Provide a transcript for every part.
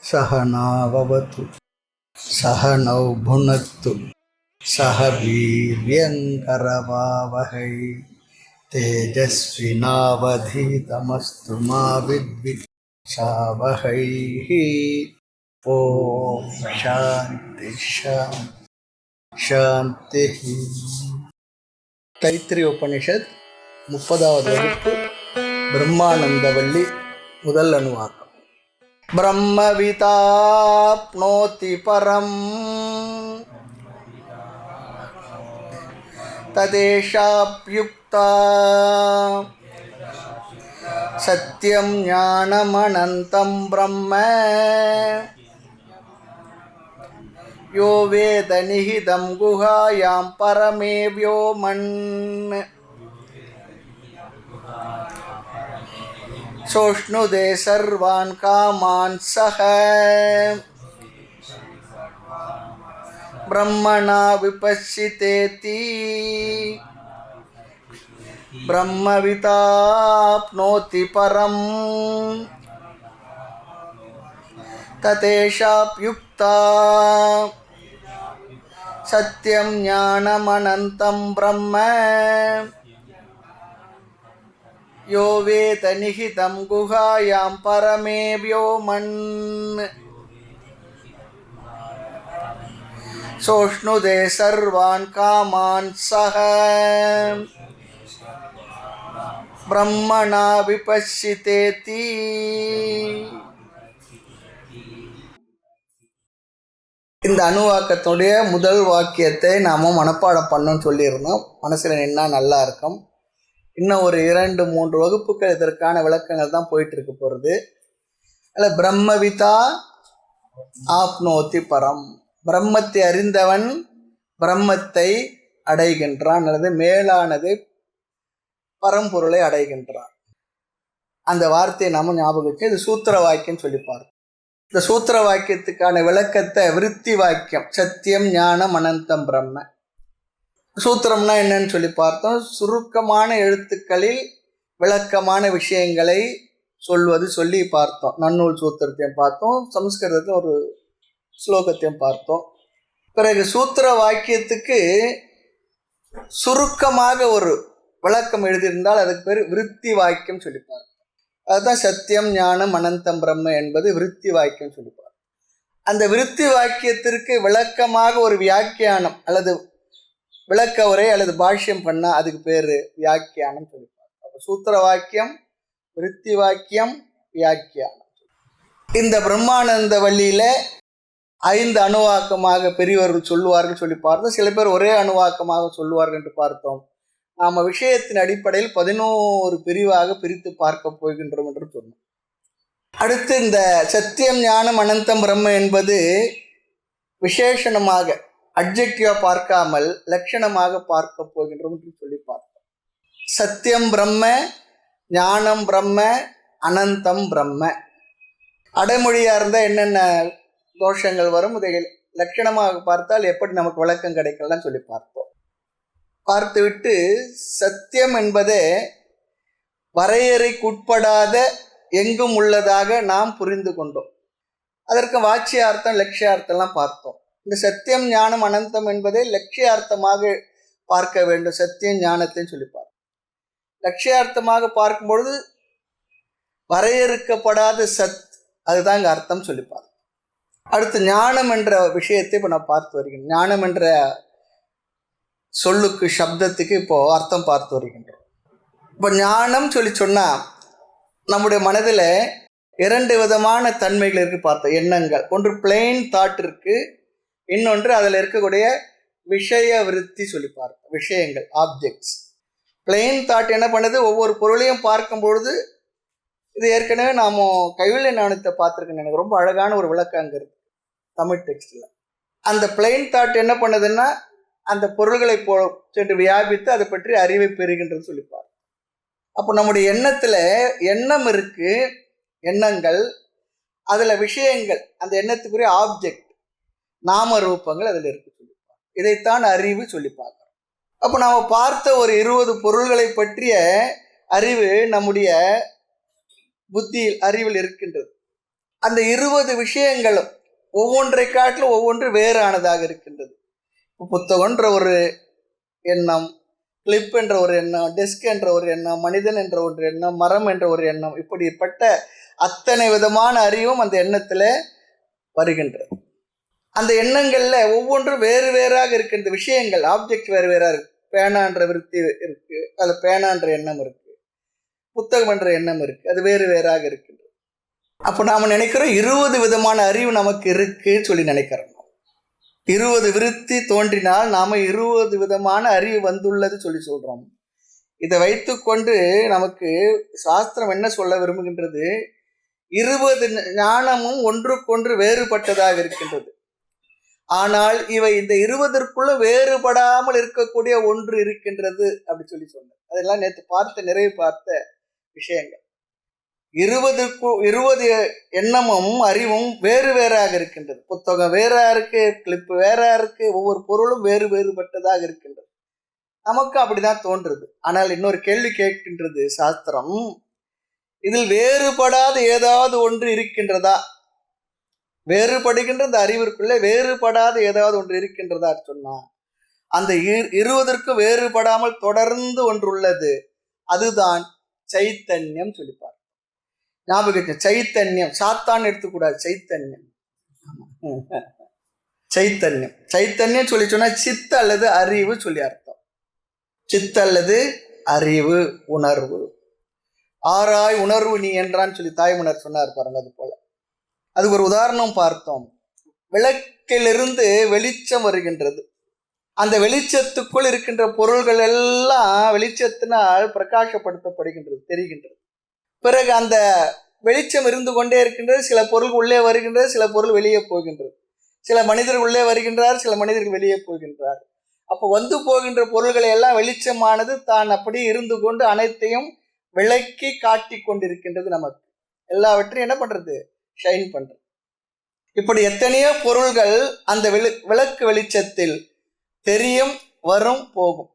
सहनाववतु सहनौ भुनक्तु सह वीर्यङ्करवावहै तेजस्विनावधीतमस्तु मा विद्विषावहै। ॐ शान्ति शान्ति। தைத்திரி உபனிஷத் 30வது வகுப்பு பிரம்மானந்தவல்லி முதல் அணுவாக்கம். பிரம்மவிதாப்னோதி பரம் ததேஷாப்யுக்தா சத்யம் ஞானமனந்தம் பிரம்ம யோ வேத நிஹிதம் குஹாயாம் பரமே வ்யோமன் சோஷ்ணுதே சர்வான் காமான் சஹ பிரம்மணா விபஸ்ஸிதேதி பிரம்மவிதாப்னோதி பரம் ததேஷாப்யுக்தா சத்யம் ஞானமனந்தம் பிரம்ம யோ வேத நிஹிதம் குஹாயாம் பரமே வ்யோமன் சோஷ்ணுதே சர்வான் காமான் சஹ பிரம்மணா விபஸ்ஸிதேதி. இந்த அணுவாக்கத்துடைய முதல் வாக்கியத்தை நாம் மனப்பாடம் பண்ணணும்னு சொல்லியிருந்தோம். மனசில் நின்னா நல்லா இருக்கும். இன்னும் ஒரு 2-3 வகுப்புகள் இதற்கான விளக்கங்கள் தான் போயிட்டு இருக்க போகிறது. அதில் பிரம்மவிதா ஆப்னோதி பரம், பிரம்மத்தை அறிந்தவன் பிரம்மத்தை அடைகின்றான் அல்லது மேலானது பரம்பொருளை அடைகின்றான். அந்த வார்த்தையை நாம் ஞாபகம் வச்சு இது சூத்திர வாக்கியம் சொல்லிப்பார். இந்த சூத்திர வாக்கியத்துக்கான விளக்கத்தை விருத்தி வாக்கியம் சத்தியம் ஞானம் அனந்தம் பிரம்ம. சூத்திரம்னா என்னன்னு சொல்லி பார்த்தோம். சுருக்கமான எழுத்துக்களில் விளக்கமான விஷயங்களை சொல்வது சொல்லி பார்த்தோம். நன்னூல் சூத்திரத்தையும் பார்த்தோம், சமஸ்கிருதத்தையும் ஒரு ஸ்லோகத்தையும் பார்த்தோம். பிறகு சூத்திர வாக்கியத்துக்கு சுருக்கமாக ஒரு விளக்கம் எழுதியிருந்தால் அதுக்கு பேர் விருத்தி வாக்கியம் சொல்லி பார்த்தோம். அதுதான் சத்தியம் ஞானம் அனந்தம் பிரம்ம என்பது விருத்தி வாக்கியம் சொல்லிப்பார். அந்த விருத்தி வாக்கியத்திற்கு விளக்கமாக ஒரு வியாக்கியானம் அல்லது விளக்க உரை அல்லது பாஷ்யம் பண்ணால் அதுக்கு பேர் வியாக்கியானம் சொல்லிப்பார். அப்போ சூத்திர வாக்கியம், விருத்தி வாக்கியம், வியாக்கியானம். இந்த பிரம்மானந்த வள்ளியில் 5 அணுவாக்கமாக பெரியவர்கள் சொல்லுவார்கள் சொல்லி பார்த்தோம். சில பேர் ஒரே அணுவாக்கமாக சொல்லுவார்கள் என்று பார்த்தோம். நாம் விஷயத்தின் அடிப்படையில் 11 பிரிவாக பிரித்து பார்க்க போகின்றோம் என்று சொன்னோம். அடுத்து இந்த சத்தியம் ஞானம் அனந்தம் பிரம்ம என்பது விசேஷணமாக அட்ஜெக்டிவாக பார்க்காமல் லட்சணமாக பார்க்க போகின்றோம் என்று சொல்லி பார்த்தோம். சத்தியம் பிரம்ம, ஞானம் பிரம்ம, அனந்தம் பிரம்ம. அடைமொழியாக இருந்தால் என்னென்ன தோஷங்கள் வரும், இதை லட்சணமாக பார்த்தால் எப்படி நமக்கு விளக்கம் கிடைக்கலாம் சொல்லி பார்த்தோம். பார்த்துவிட்டு சத்தியம் என்பதே வரையறைக்குட்படாத எங்கும் உள்ளதாக நாம் புரிந்து கொண்டோம். அதற்கு வாட்சியார்த்தம் லட்சியார்த்தம்லாம் பார்த்தோம். இந்த சத்தியம் ஞானம் அனந்தம் என்பதை லட்சியார்த்தமாக பார்க்க வேண்டும். சத்தியம் ஞானத்தையும் சொல்லி பார்த்தோம். லட்சியார்த்தமாக பார்க்கும்பொழுது வரையறுக்கப்படாத சத், அதுதான் இங்கே அர்த்தம் சொல்லி பார்த்தோம். அடுத்து ஞானம் என்ற விஷயத்தை இப்போ நான் பார்த்து வருகிறேன். ஞானம் என்ற சொல்லுக்கு சப்தத்துக்கு இப்போது அர்த்தம் பார்த்து வருகின்றோம். இப்போ ஞானம் சொல்லி சொன்னால் நம்முடைய மனதில் 2 விதமான தன்மைகள் இருக்குது பார்த்தோம். எண்ணங்கள். ஒன்று பிளெயின் தாட் இருக்குது, இன்னொன்று அதில் இருக்கக்கூடிய விஷய விருத்தி சொல்லி பார்த்தோம். விஷயங்கள், ஆப்ஜெக்ட்ஸ். பிளெயின் தாட் என்ன பண்ணுது, ஒவ்வொரு பொருளையும் பார்க்கும்பொழுது, இது ஏற்கனவே நாம் கைவில்லை ஞானத்தை பார்த்துருக்கேன். எனக்கு ரொம்ப அழகான ஒரு விளக்கம் அங்கே இருக்குது தமிழ் டெக்ஸ்டில். அந்த பிளெயின் தாட் என்ன பண்ணுதுன்னா அந்த பொருள்களை சென்று வியாபித்து அதை பற்றி அறிவை பெறுகின்றது சொல்லிப்பார். அப்போ நம்முடைய எண்ணத்தில் எண்ணம் இருக்குது, எண்ணங்கள், அதில் விஷயங்கள், அந்த எண்ணத்துக்குரிய ஆப்ஜெக்ட், நாம ரூபங்கள் அதில் இருக்கு சொல்லிப்பார். இதைத்தான் அறிவு சொல்லி பார்க்குறோம். அப்போ நாம் பார்த்த ஒரு 20 பொருள்களை பற்றிய அறிவு நம்முடைய புத்தியில் அறிவில் இருக்கின்றது. அந்த 20 விஷயங்களும் ஒவ்வொன்றை காட்டிலும் ஒவ்வொன்று வேறானதாக இருக்கின்றது. புத்தகன்ற ஒரு எண்ணம், கிளிப் என்ற ஒரு எண்ணம், டெஸ்க் என்ற ஒரு எண்ணம், மனிதன் என்ற ஒரு எண்ணம், மரம் என்ற ஒரு எண்ணம், இப்படிப்பட்ட அத்தனை விதமான அறிவும் அந்த எண்ணத்தில் வருகின்றது. அந்த எண்ணங்கள்ல ஒவ்வொன்றும் வேறு வேறாக இருக்கின்ற விஷயங்கள், ஆப்ஜெக்ட் வேறு வேறாக இருக்கு. பேனான்ற விருத்தி இருக்கு, அது பேனான்ற எண்ணம் இருக்கு, புத்தகம் என்ற எண்ணம் இருக்கு, அது வேறு வேறாக இருக்கின்றது. அப்போ நாம நினைக்கிறோம் 20 விதமான அறிவு நமக்கு இருக்குன்னு சொல்லி நினைக்கிறோம். 20 விருத்தி தோன்றினால் நாம 20 விதமான அறிவு வந்துள்ளது சொல்லி சொல்றோம். இதை வைத்துக்கொண்டு நமக்கு சாஸ்திரம் என்ன சொல்ல விரும்புகின்றது? 20 ஞானமும் ஒன்றுக்கொன்று வேறுபட்டதாக இருக்கின்றது. ஆனால் இவை இந்த 20ற்குள்ள வேறுபடாமல் இருக்கக்கூடிய ஒன்று இருக்கின்றது அப்படி சொல்லி சொன்னார். அதெல்லாம் நேற்று நிறைவு பார்த்த விஷயங்கள். 20 எண்ணமும் அறிவும் வேறு வேறாக இருக்கின்றது. புத்தகம் வேறா இருக்கு, கிளிப்பு வேறா இருக்கு, ஒவ்வொரு பொருளும் வேறு வேறுபட்டதாக இருக்கின்றது. நமக்கு அப்படிதான் தோன்றுது. ஆனால் இன்னொரு கேள்வி கேட்கின்றது சாஸ்திரம், இதில் வேறுபடாத ஏதாவது ஒன்று இருக்கின்றதா? வேறுபடுகின்ற இந்த அறிவிற்குள்ளே வேறுபடாத ஏதாவது ஒன்று இருக்கின்றதா சொன்னா, அந்த 20ற்கும் வேறுபடாமல் தொடர்ந்து ஒன்று உள்ளது. அதுதான் சைத்தன்யம் சொல்லிப்பார். ஞாபகம், சைத்தன்யம், சாத்தான் எடுத்துக்கூடாது, சைத்தன்யம். சைத்தன்யம், சைத்தன்யம் சொல்லி சொன்னா சித்த அல்லது அறிவு சொல்லி அர்த்தம். சித்த அல்லது அறிவு, உணர்வு. ஆராய் உணர்வு நீ என்றான்னு சொல்லி தாய்மன்னர் சொன்னார் பாருங்க. அது போல அதுக்கு ஒரு உதாரணம் பார்த்தோம். விளக்கிலிருந்து வெளிச்சம் வருகின்றது. அந்த வெளிச்சத்துக்குள் இருக்கின்ற பொருள்கள் எல்லாம் வெளிச்சத்தினால் பிரகாசப்படுத்தப்படுகின்றது, தெரிகின்றது. பிறகு அந்த வெளிச்சம் இருந்து கொண்டே இருக்கின்றது. சில பொருள் உள்ளே வருகின்றது, சில பொருள் வெளியே போகின்றது. சில மனிதர்கள் உள்ளே வருகின்றார், சில மனிதர்கள் வெளியே போகின்றார். அப்போ வந்து போகின்ற பொருள்களை எல்லாம் வெளிச்சமானது தான் அப்படி இருந்து கொண்டு அனைத்தையும் விளக்கி காட்டி கொண்டிருக்கின்றது. நமக்கு எல்லாவற்றையும் என்ன பண்றது? ஷைன் பண்றது. இப்படி எத்தனையோ பொருள்கள் அந்த விளக்கு வெளிச்சத்தில் தெரியும், வரும், போகும்.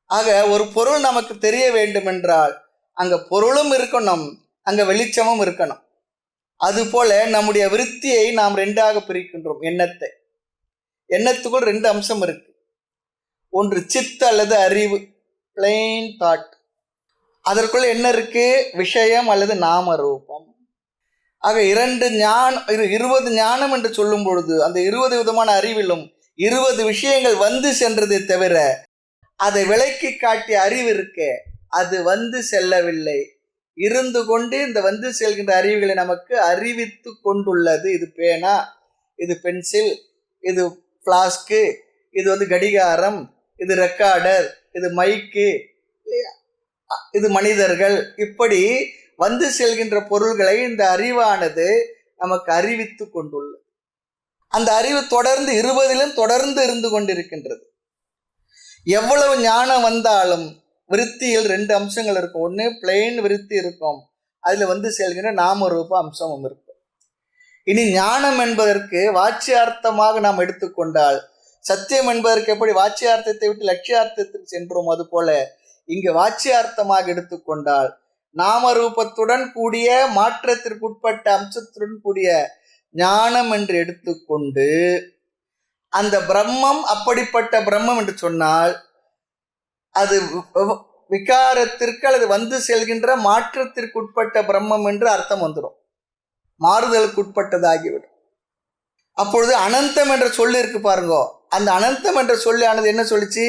ஆக ஒரு பொருள் நமக்கு தெரிய வேண்டும் என்றால் அங்க பொருளும் இருக்கணும், அங்க வெளிச்சமும் இருக்கணும். அதுபோல நம்முடைய விருத்தியை நாம் 2ஆக பிரிக்கின்றோம். எண்ணத்தை, எண்ணத்துக்குள் 2 அம்சம் இருக்கு. ஒன்று சித்த அல்லது அறிவு, பிளைன் தாட். அதற்குள்ள என்ன இருக்கு? விஷயம் அல்லது நாம ரூபம். ஆக 20 ஞானம் என்று சொல்லும் பொழுது அந்த 20 விதமான அறிவிலும் 20 விஷயங்கள் வந்து சென்றதை தவிர அதை விளக்கி காட்டிய அறிவு இருக்கே, அது வந்து செல்லவில்லை. இருந்து கொண்டு இந்த வந்து செல்கின்ற அறிவுகளை நமக்கு அறிவித்து கொண்டுள்ளது. இது பேனா, இது பென்சில், இது பிளாஸ்கு, இது கடிகாரம், இது ரெக்கார்டர், இது மைக்கு, இது மனிதர்கள். இப்படி வந்து செல்கின்ற பொருள்களை இந்த அறிவானது நமக்கு அறிவித்து கொண்டுள்ளது. அந்த அறிவு தொடர்ந்து 20லும் தொடர்ந்து இருந்து கொண்டிருக்கின்றது. எவ்வளவு ஞானம் வந்தாலும் விருத்தியில் 2 அம்சங்கள் இருக்கும். ஒன்று பிளெயின் விருத்தி இருக்கும், அதுல வந்து செல்கின்ற நாம ரூப அம்சமும் இருக்கும். இனி ஞானம் என்பதற்கு வாட்சியார்த்தமாக நாம் எடுத்துக்கொண்டால், சத்தியம் என்பதற்கு எப்படி வாட்சியார்த்தத்தை விட்டு லட்சியார்த்தத்திற்கு சென்றோம், அது போல இங்கு வாட்சியார்த்தமாக எடுத்துக்கொண்டால் நாம ரூபத்துடன் கூடிய மாற்றத்திற்குட்பட்ட அம்சத்துடன் கூடிய ஞானம் என்று எடுத்துக்கொண்டு அந்த பிரம்மம் அப்படிப்பட்ட பிரம்மம் என்று சொன்னால் அது விகாரத்திற்கு அல்லது வந்து செல்கின்ற மாற்றத்திற்குட்பட்ட பிரம்மம் என்று அர்த்தம் வந்துடும். மாறுதலுக்கு உட்பட்டதாகிவிடும். அப்பொழுது அனந்தம் என்ற சொல்லு இருக்கு பாருங்க. அந்த அனந்தம் என்ற சொல்லானது என்ன சொல்லிச்சு?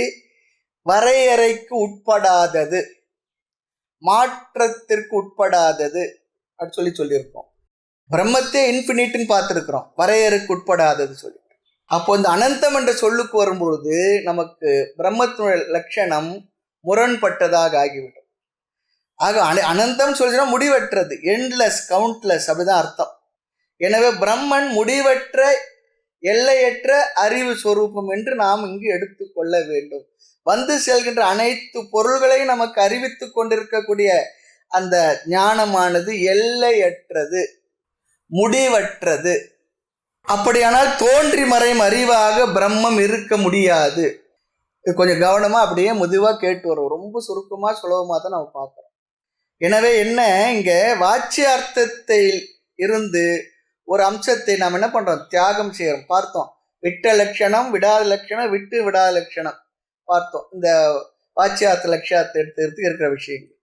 வரையறைக்கு உட்படாதது, மாற்றத்திற்கு உட்படாதது அப்படி சொல்லியிருக்கோம். பிரம்மத்தை இன்ஃபினிட்னு பார்த்துருக்கிறோம், வரையறைக்கு உட்படாதது சொல்லி. அப்போ இந்த அனந்தம் என்ற சொல்லுக்கு வரும்பொழுது நமக்கு பிரம்மத்தினுடைய லட்சணம் முரண்பட்டதாக ஆகிவிடும். ஆக அனந்தம் சொல்லிச்சுன்னா முடிவற்றது, எண்ட்லெஸ், கவுண்ட்லெஸ், அப்படிதான் அர்த்தம். எனவே பிரம்மன் முடிவற்ற எல்லையற்ற அறிவு சொரூபம் என்று நாம் இங்கு எடுத்துக்கொள்ள வேண்டும். வந்து செல்கின்ற அனைத்து பொருள்களையும் நமக்கு அறிவித்து கொண்டிருக்கக்கூடிய அந்த ஞானமானது எல்லையற்றது, முடிவற்றது. அப்படியானால் தோன்றி மறையும் அறிவாக பிரம்மம் இருக்க முடியாது. இது கொஞ்சம் கவனமா அப்படியே மெதுவாக கேட்டு வரும். ரொம்ப சுருக்கமா சுலபமாக தான் நம்ம பார்க்குறோம். எனவே என்ன, இங்க வாட்சியார்த்தத்தை இருந்து ஒரு அம்சத்தை நாம் என்ன பண்றோம், தியாகம் செய்யறோம். பார்த்தோம், விட்ட லட்சணம், விடாத லட்சணம், விட்டு விடாத லட்சணம் பார்த்தோம். இந்த வாச்சியார்த்த லட்சியார்த்த எடுத்து இருக்கிற விஷயங்கள்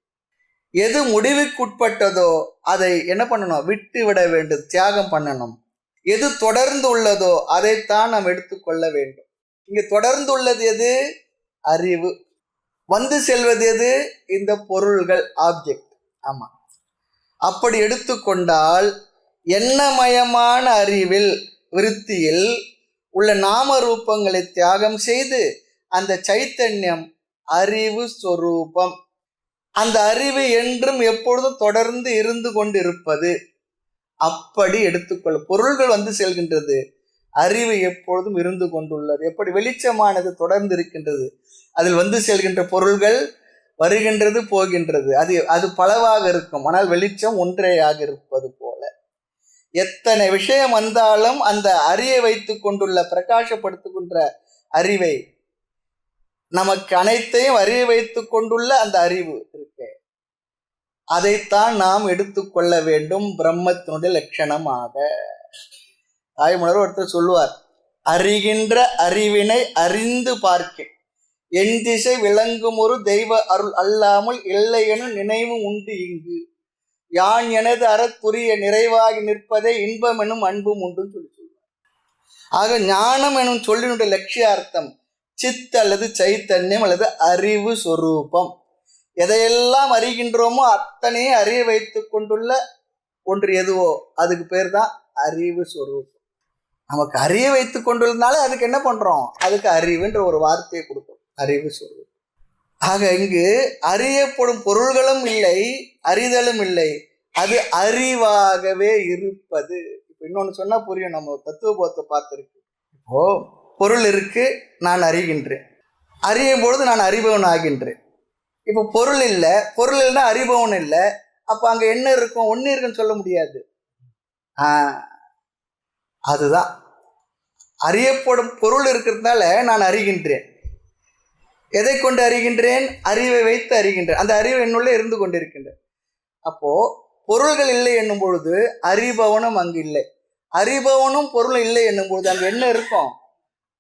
எது முடிவுக்குட்பட்டதோ அதை என்ன பண்ணணும், விட்டு விட வேண்டும், தியாகம் பண்ணணும். எது தொடர்ந்து உள்ளதோ அதைத்தான் நாம் எடுத்துக்கொள்ள வேண்டும். இங்க தொடர்ந்து உள்ளது எது, அறிவு. வந்து செல்வது எது, இந்த பொருள்கள், ஆப்ஜெக்ட். ஆமா, அப்படி எடுத்துக்கொண்டால் எண்ணமயமான அறிவில் விருத்தியில் உள்ள நாம ரூபங்களை தியாகம் செய்து அந்த சைத்தன்யம் அறிவு சொரூபம், அந்த அறிவு என்றும் எப்பொழுதும் தொடர்ந்து இருந்து கொண்டிருப்பது. அப்படி எடுத்துக்கொள்ள, பொருள்கள் வந்து செல்கின்றது, அறிவு எப்பொழுதும் இருந்து கொண்டுள்ளது. எப்படி வெளிச்சமானது தொடர்ந்து இருக்கின்றது, அதில் வந்து செல்கின்ற பொருள்கள் வருகின்றது போகின்றது, அது பலவாக இருக்கும், ஆனால் வெளிச்சம் ஒன்றேயாக இருப்பது போல எத்தனை விஷயம் வந்தாலும் அந்த அறிவை வைத்து கொண்டுள்ள பிரகாசப்படுத்துகின்ற அறிவை, நமக்கு அனைத்தையும் அறிய வைத்து கொண்டுள்ள அந்த அறிவு இருக்கு, அதைத்தான் நாம் எடுத்துக்கொள்ள வேண்டும் பிரம்மத்தினுடைய லட்சணமாக. தாய்மலர் ஒருத்தர் சொல்லுவார், அறிகின்ற அறிவினை அறிந்து பார்க்க என் திசை விளங்கும் ஒரு தெய்வ அருள் அல்லாமல் இல்லை எனும் நினைவு உண்டு இங்கு, யான் எனது அறத்துரிய நிறைவாகி நிற்பதே இன்பம் எனும் அன்பும் உண்டு சொல்லி சொல்லுவார். ஆக ஞானம் எனும் சொல்லினுடைய லட்சியார்த்தம் சித் அல்லது சைத்தன்யம் அல்லது அறிவு சொரூபம். எதையெல்லாம் அறிகின்றோமோ அத்தனையே அறிய வைத்து கொண்டுள்ள ஒன்று எதுவோ அதுக்கு பேர் தான் அறிவு சொரூபம். நமக்கு அறிய வைத்து கொண்டுள்ளதுனால அதுக்கு என்ன பண்றோம், அதுக்கு அறிவுன்ற ஒரு வார்த்தையை கொடுக்கும், அறிவு சொரூபம். ஆக இங்கு அறியப்படும் பொருள்களும் இல்லை, அறிதலும் இல்லை, அது அறிவாகவே இருப்பது. இப்போ இன்னொன்று சொன்னா புரியும், நம்ம தத்துவபோதத்தை பார்த்துருக்கு. இப்போ பொருள் இருக்கு, நான் அறிகின்றேன், அறியும் பொழுது நான் அறிபவன் ஆகின்றேன். இப்போ பொருள் இல்லை, பொருள் இல்லைன்னா அறிபவன் இல்லை, அப்போ அங்கே என்ன இருக்கும், ஒன்று இருக்குன்னு சொல்ல முடியாது. அதுதான் அறியப்படும் பொருள் இருக்கிறதுனால நான் அறிகின்றேன். எதை கொண்டு அறிகின்றேன், அறிவை வைத்து அறிகின்றேன், அந்த அறிவு என்னுள்ளே இருந்து கொண்டிருக்கின்றேன். அப்போ பொருள்கள் இல்லை என்னும் பொழுது அறிபவனும் அங்கு இல்லை, அறிபவனும் பொருள் இல்லை என்னும் பொழுது அங்கே என்ன இருக்கும்,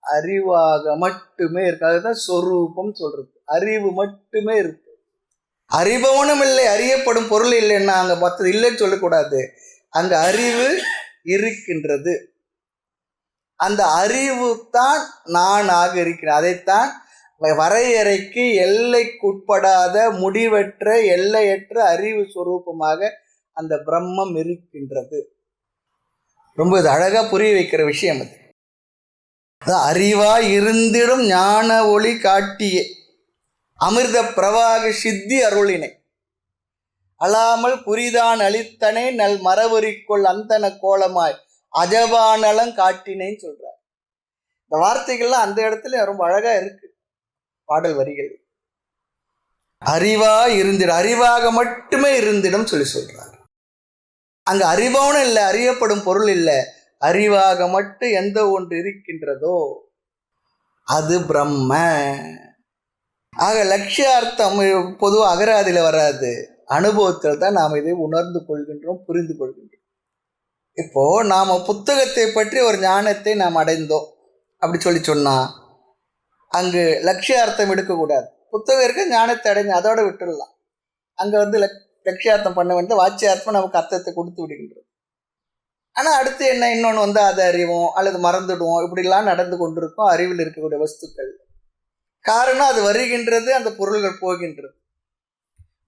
அறிவாக மட்டுமே இருக்கு. அதுதான் சொரூபம் சொல்றது, அறிவு மட்டுமே இருக்கு. அறிபவனும் இல்லை, அறியப்படும் பொருள் இல்லைன்னா அங்க மற்றது இல்லைன்னு சொல்லக்கூடாது, அங்க அறிவு இருக்கின்றது. அந்த அறிவு தான் நான் ஆக இருக்கிறேன். அதைத்தான் வரையறைக்கு எல்லைக்குட்படாத முடிவற்ற எல்லையற்ற அறிவு சொரூபமாக அந்த பிரம்மம் இருக்கின்றது. ரொம்ப இது அழகா புரிய வைக்கிற விஷயம் அது. அறிவாய் இருந்திடும் ஞான ஒளி காட்டிய அமிர்த பிரவாக சித்தி அருளினை அழாமல் புரிதான் அளித்தனை நல் மரவரிக்குள் அந்தன கோலமாய் அஜபானலம் காட்டினேன்னு சொல்றார். இந்த வார்த்தைகள்லாம் அந்த இடத்துல ரொம்ப அழகா இருக்கு, பாடல் வரிகள். அறிவா இருந்திடும், அறிவாக மட்டுமே இருந்திடும் சொல்லி சொல்றார். அங்க அறிபவனும் இல்லை, அறியப்படும் பொருள் இல்லை, அறிவாக மட்டும் எந்த ஒன்று இருக்கின்றதோ அது பிரம்ம. ஆக லட்சியார்த்தம் பொதுவாக அகராதியில் வராது, அனுபவத்தில் தான் நாம் இதை உணர்ந்து கொள்கின்றோம், புரிந்து கொள்கின்றோம். இப்போ நாம புத்தகத்தை பற்றி ஒரு ஞானத்தை நாம் அடைந்தோம் அப்படி சொல்லி சொன்னா அங்கு லட்சியார்த்தம் எடுக்கக்கூடாது. புத்தகம் இருக்க ஞானத்தை அடைஞ்சு அதோட விட்டுடலாம். அங்கே வந்து லட்சியார்த்தம் பண்ண வேண்டிய வாட்சியார்த்தம் நமக்கு அர்த்தத்தை கொடுத்து விடுகின்றது. ஆனால் அடுத்து என்ன, இன்னொன்று வந்து அதை அறிவோம் அல்லது மறந்துடுவோம், இப்படிலாம் நடந்து கொண்டிருக்கும் அறிவில் இருக்கக்கூடிய வஸ்துக்கள். காரணம் அது வருகின்றது, அந்த பொருள்கள் போகின்றது,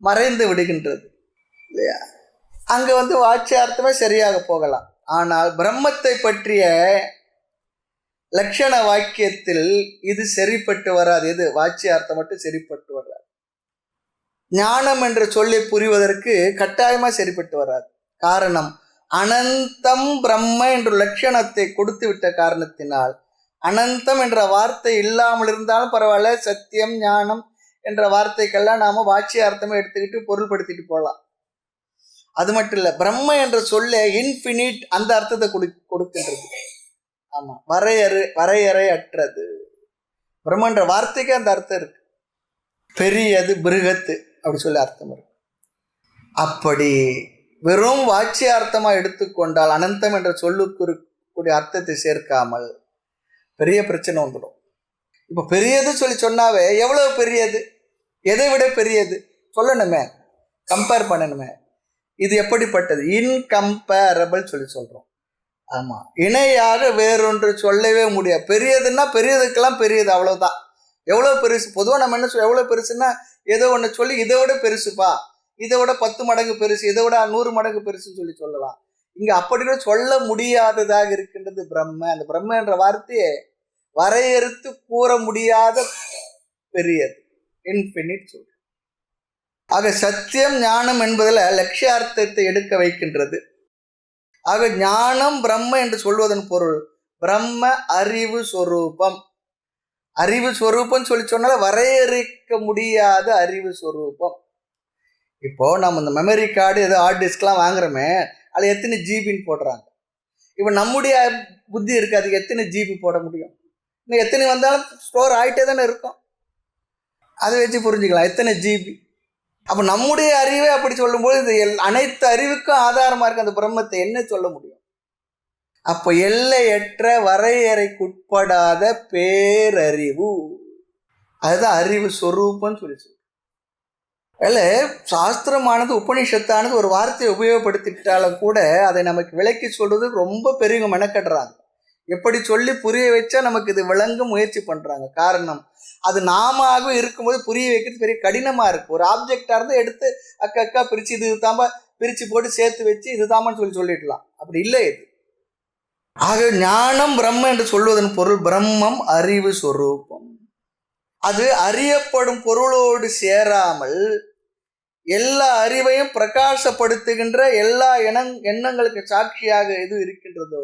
மறைந்து விடுகின்றது இல்லையா. அங்கே வந்து வாட்சியார்த்தமே சரியாக போகலாம். ஆனால் பிரம்மத்தை பற்றிய லட்சண வாக்கியத்தில் இது சரிப்பட்டு வராது. எது வாட்சியார்த்தம் மட்டும் சரிப்பட்டு வராது. ஞானம் என்று சொல்லி புரிவதற்கு கட்டாயமா சரிப்பட்டு வராது. காரணம், அனந்தம் பிரம்ம என்ற லட்சணத்தை கொடுத்து விட்ட காரணத்தினால் அனந்தம் என்ற வார்த்தை இல்லாமல் இருந்தாலும் பரவாயில்ல, சத்தியம் ஞானம் என்ற வார்த்தைக்கெல்லாம் நாம வாட்சியார்த்தமே எடுத்துக்கிட்டு பொருள்படுத்திட்டு போகலாம். அது மட்டும் இல்லை, பிரம்ம என்ற சொல்ல இன்ஃபினிட் அந்த அர்த்தத்தை கொடுக்கின்றது. ஆமா, வரையறை அற்றது. பிரம்மன்ற வார்த்தைக்கு அந்த அர்த்தம் இருக்கு, பெரியது பிருகத்து அப்படி சொல்லி அர்த்தம் இருக்கு. அப்படி வெறும் வாட்சியார்த்தமா எடுத்துக்கொண்டால் அனந்தம் என்ற சொல்லுக்கு கூடிய அர்த்தத்தை சேர்க்காமல் பெரிய பிரச்சனை வந்துடும். இப்போ பெரியது சொல்லி சொன்னாவே எவ்வளவு பெரியது, எதை விட பெரியது சொல்லணுமே, கம்பேர் பண்ணணுமே. இது எப்படிப்பட்டது? இன்கம்பேரபிள் சொல்லி சொல்றோம். ஆமா, இணையாக வேறொன்று சொல்லவே முடியாது. பெரியதுன்னா பெரியதுக்கெல்லாம் பெரியது, அவ்வளவுதான். எவ்வளவு பெருசு பொதுவாக நம்ம என்ன சொல்ல, எவ்வளவு பெருசுன்னா ஏதோ ஒன்று சொல்லி இதை விட பெருசுப்பா, இதை விட 10 மடங்கு பெருசு, இதை விட 100 மடங்கு பெருசுன்னு சொல்லி சொல்லலாம். இங்க அப்படி கூட சொல்ல முடியாததாக இருக்கின்றது பிரம்ம. அந்த பிரம்ம என்ற வார்த்தையை வரையறுத்து கூற முடியாத பெரியது, இன்ஃபினிட் சொல்ற. ஆக சத்தியம் ஞானம் என்பதில் லட்சியார்த்தத்தை எடுக்க வைக்கின்றது. ஆக ஞானம் பிரம்ம என்று சொல்வதன் பொருள் பிரம்ம அறிவு சொரூபம். அறிவு சொரூபம் சொல்லி சொன்னால வரையறுக்க முடியாத அறிவு சொரூபம். இப்போ நம்ம இந்த மெமரி கார்டு ஏதோ ஹார்ட் டிஸ்க்லாம் வாங்குறோமே, அதில் எத்தனை ஜிபின்னு போடுறாங்க. இப்போ நம்முடைய புத்தி இருக்கு, அதுக்கு எத்தனை ஜிபி போட முடியும்? இன்னும் எத்தனை வந்தாலும் ஸ்டோர் ஆகிட்டே தானே இருக்கும். அதை வச்சு புரிஞ்சுக்கலாம் எத்தனை ஜிபி. அப்போ நம்முடைய அறிவை அப்படி சொல்லும்போது இது அனைத்து அறிவுக்கும் ஆதாரமாக இருக்கு அந்த பிரம்மத்தை என்ன சொல்ல முடியும்? அப்போ எல்லையற்ற வரையறைக்குட்படாத பேரறிவு, அதுதான் அறிவு சொரூபம்னு சொல்லி சொல்றோம். அதில் சாஸ்திரமானது உபனிஷத்தானது ஒரு வார்த்தையை உபயோகப்படுத்திட்டாலும் கூட அதை நமக்கு விளக்கி சொல்றது ரொம்ப பெரிய மெனக்கடுறாங்க. எப்படி சொல்லி புரிய வச்சா நமக்கு இது விளங்க முயற்சி பண்றாங்க. காரணம், அது நாம இருக்கும்போது புரிய வைக்கிறது பெரிய கடினமா இருக்கு. ஒரு ஆப்ஜெக்டா இருந்து எடுத்து அக்கா பிரிச்சு இது தாம்பா பிரிச்சு போட்டு சேர்த்து வச்சு இது தாமான்னு சொல்லிடலாம். அப்படி இல்லை இது. ஆக ஞானம் பிரம்ம என்று சொல்வதன் பொருள் பிரம்மம் அறிவு சொரூபம். அது அறியப்படும் பொருளோடு சேராமல் எல்லா அறிவையும் பிரகாசப்படுத்துகின்ற எல்லா எண்ணங்களுக்கு சாட்சியாக எது இருக்கின்றதோ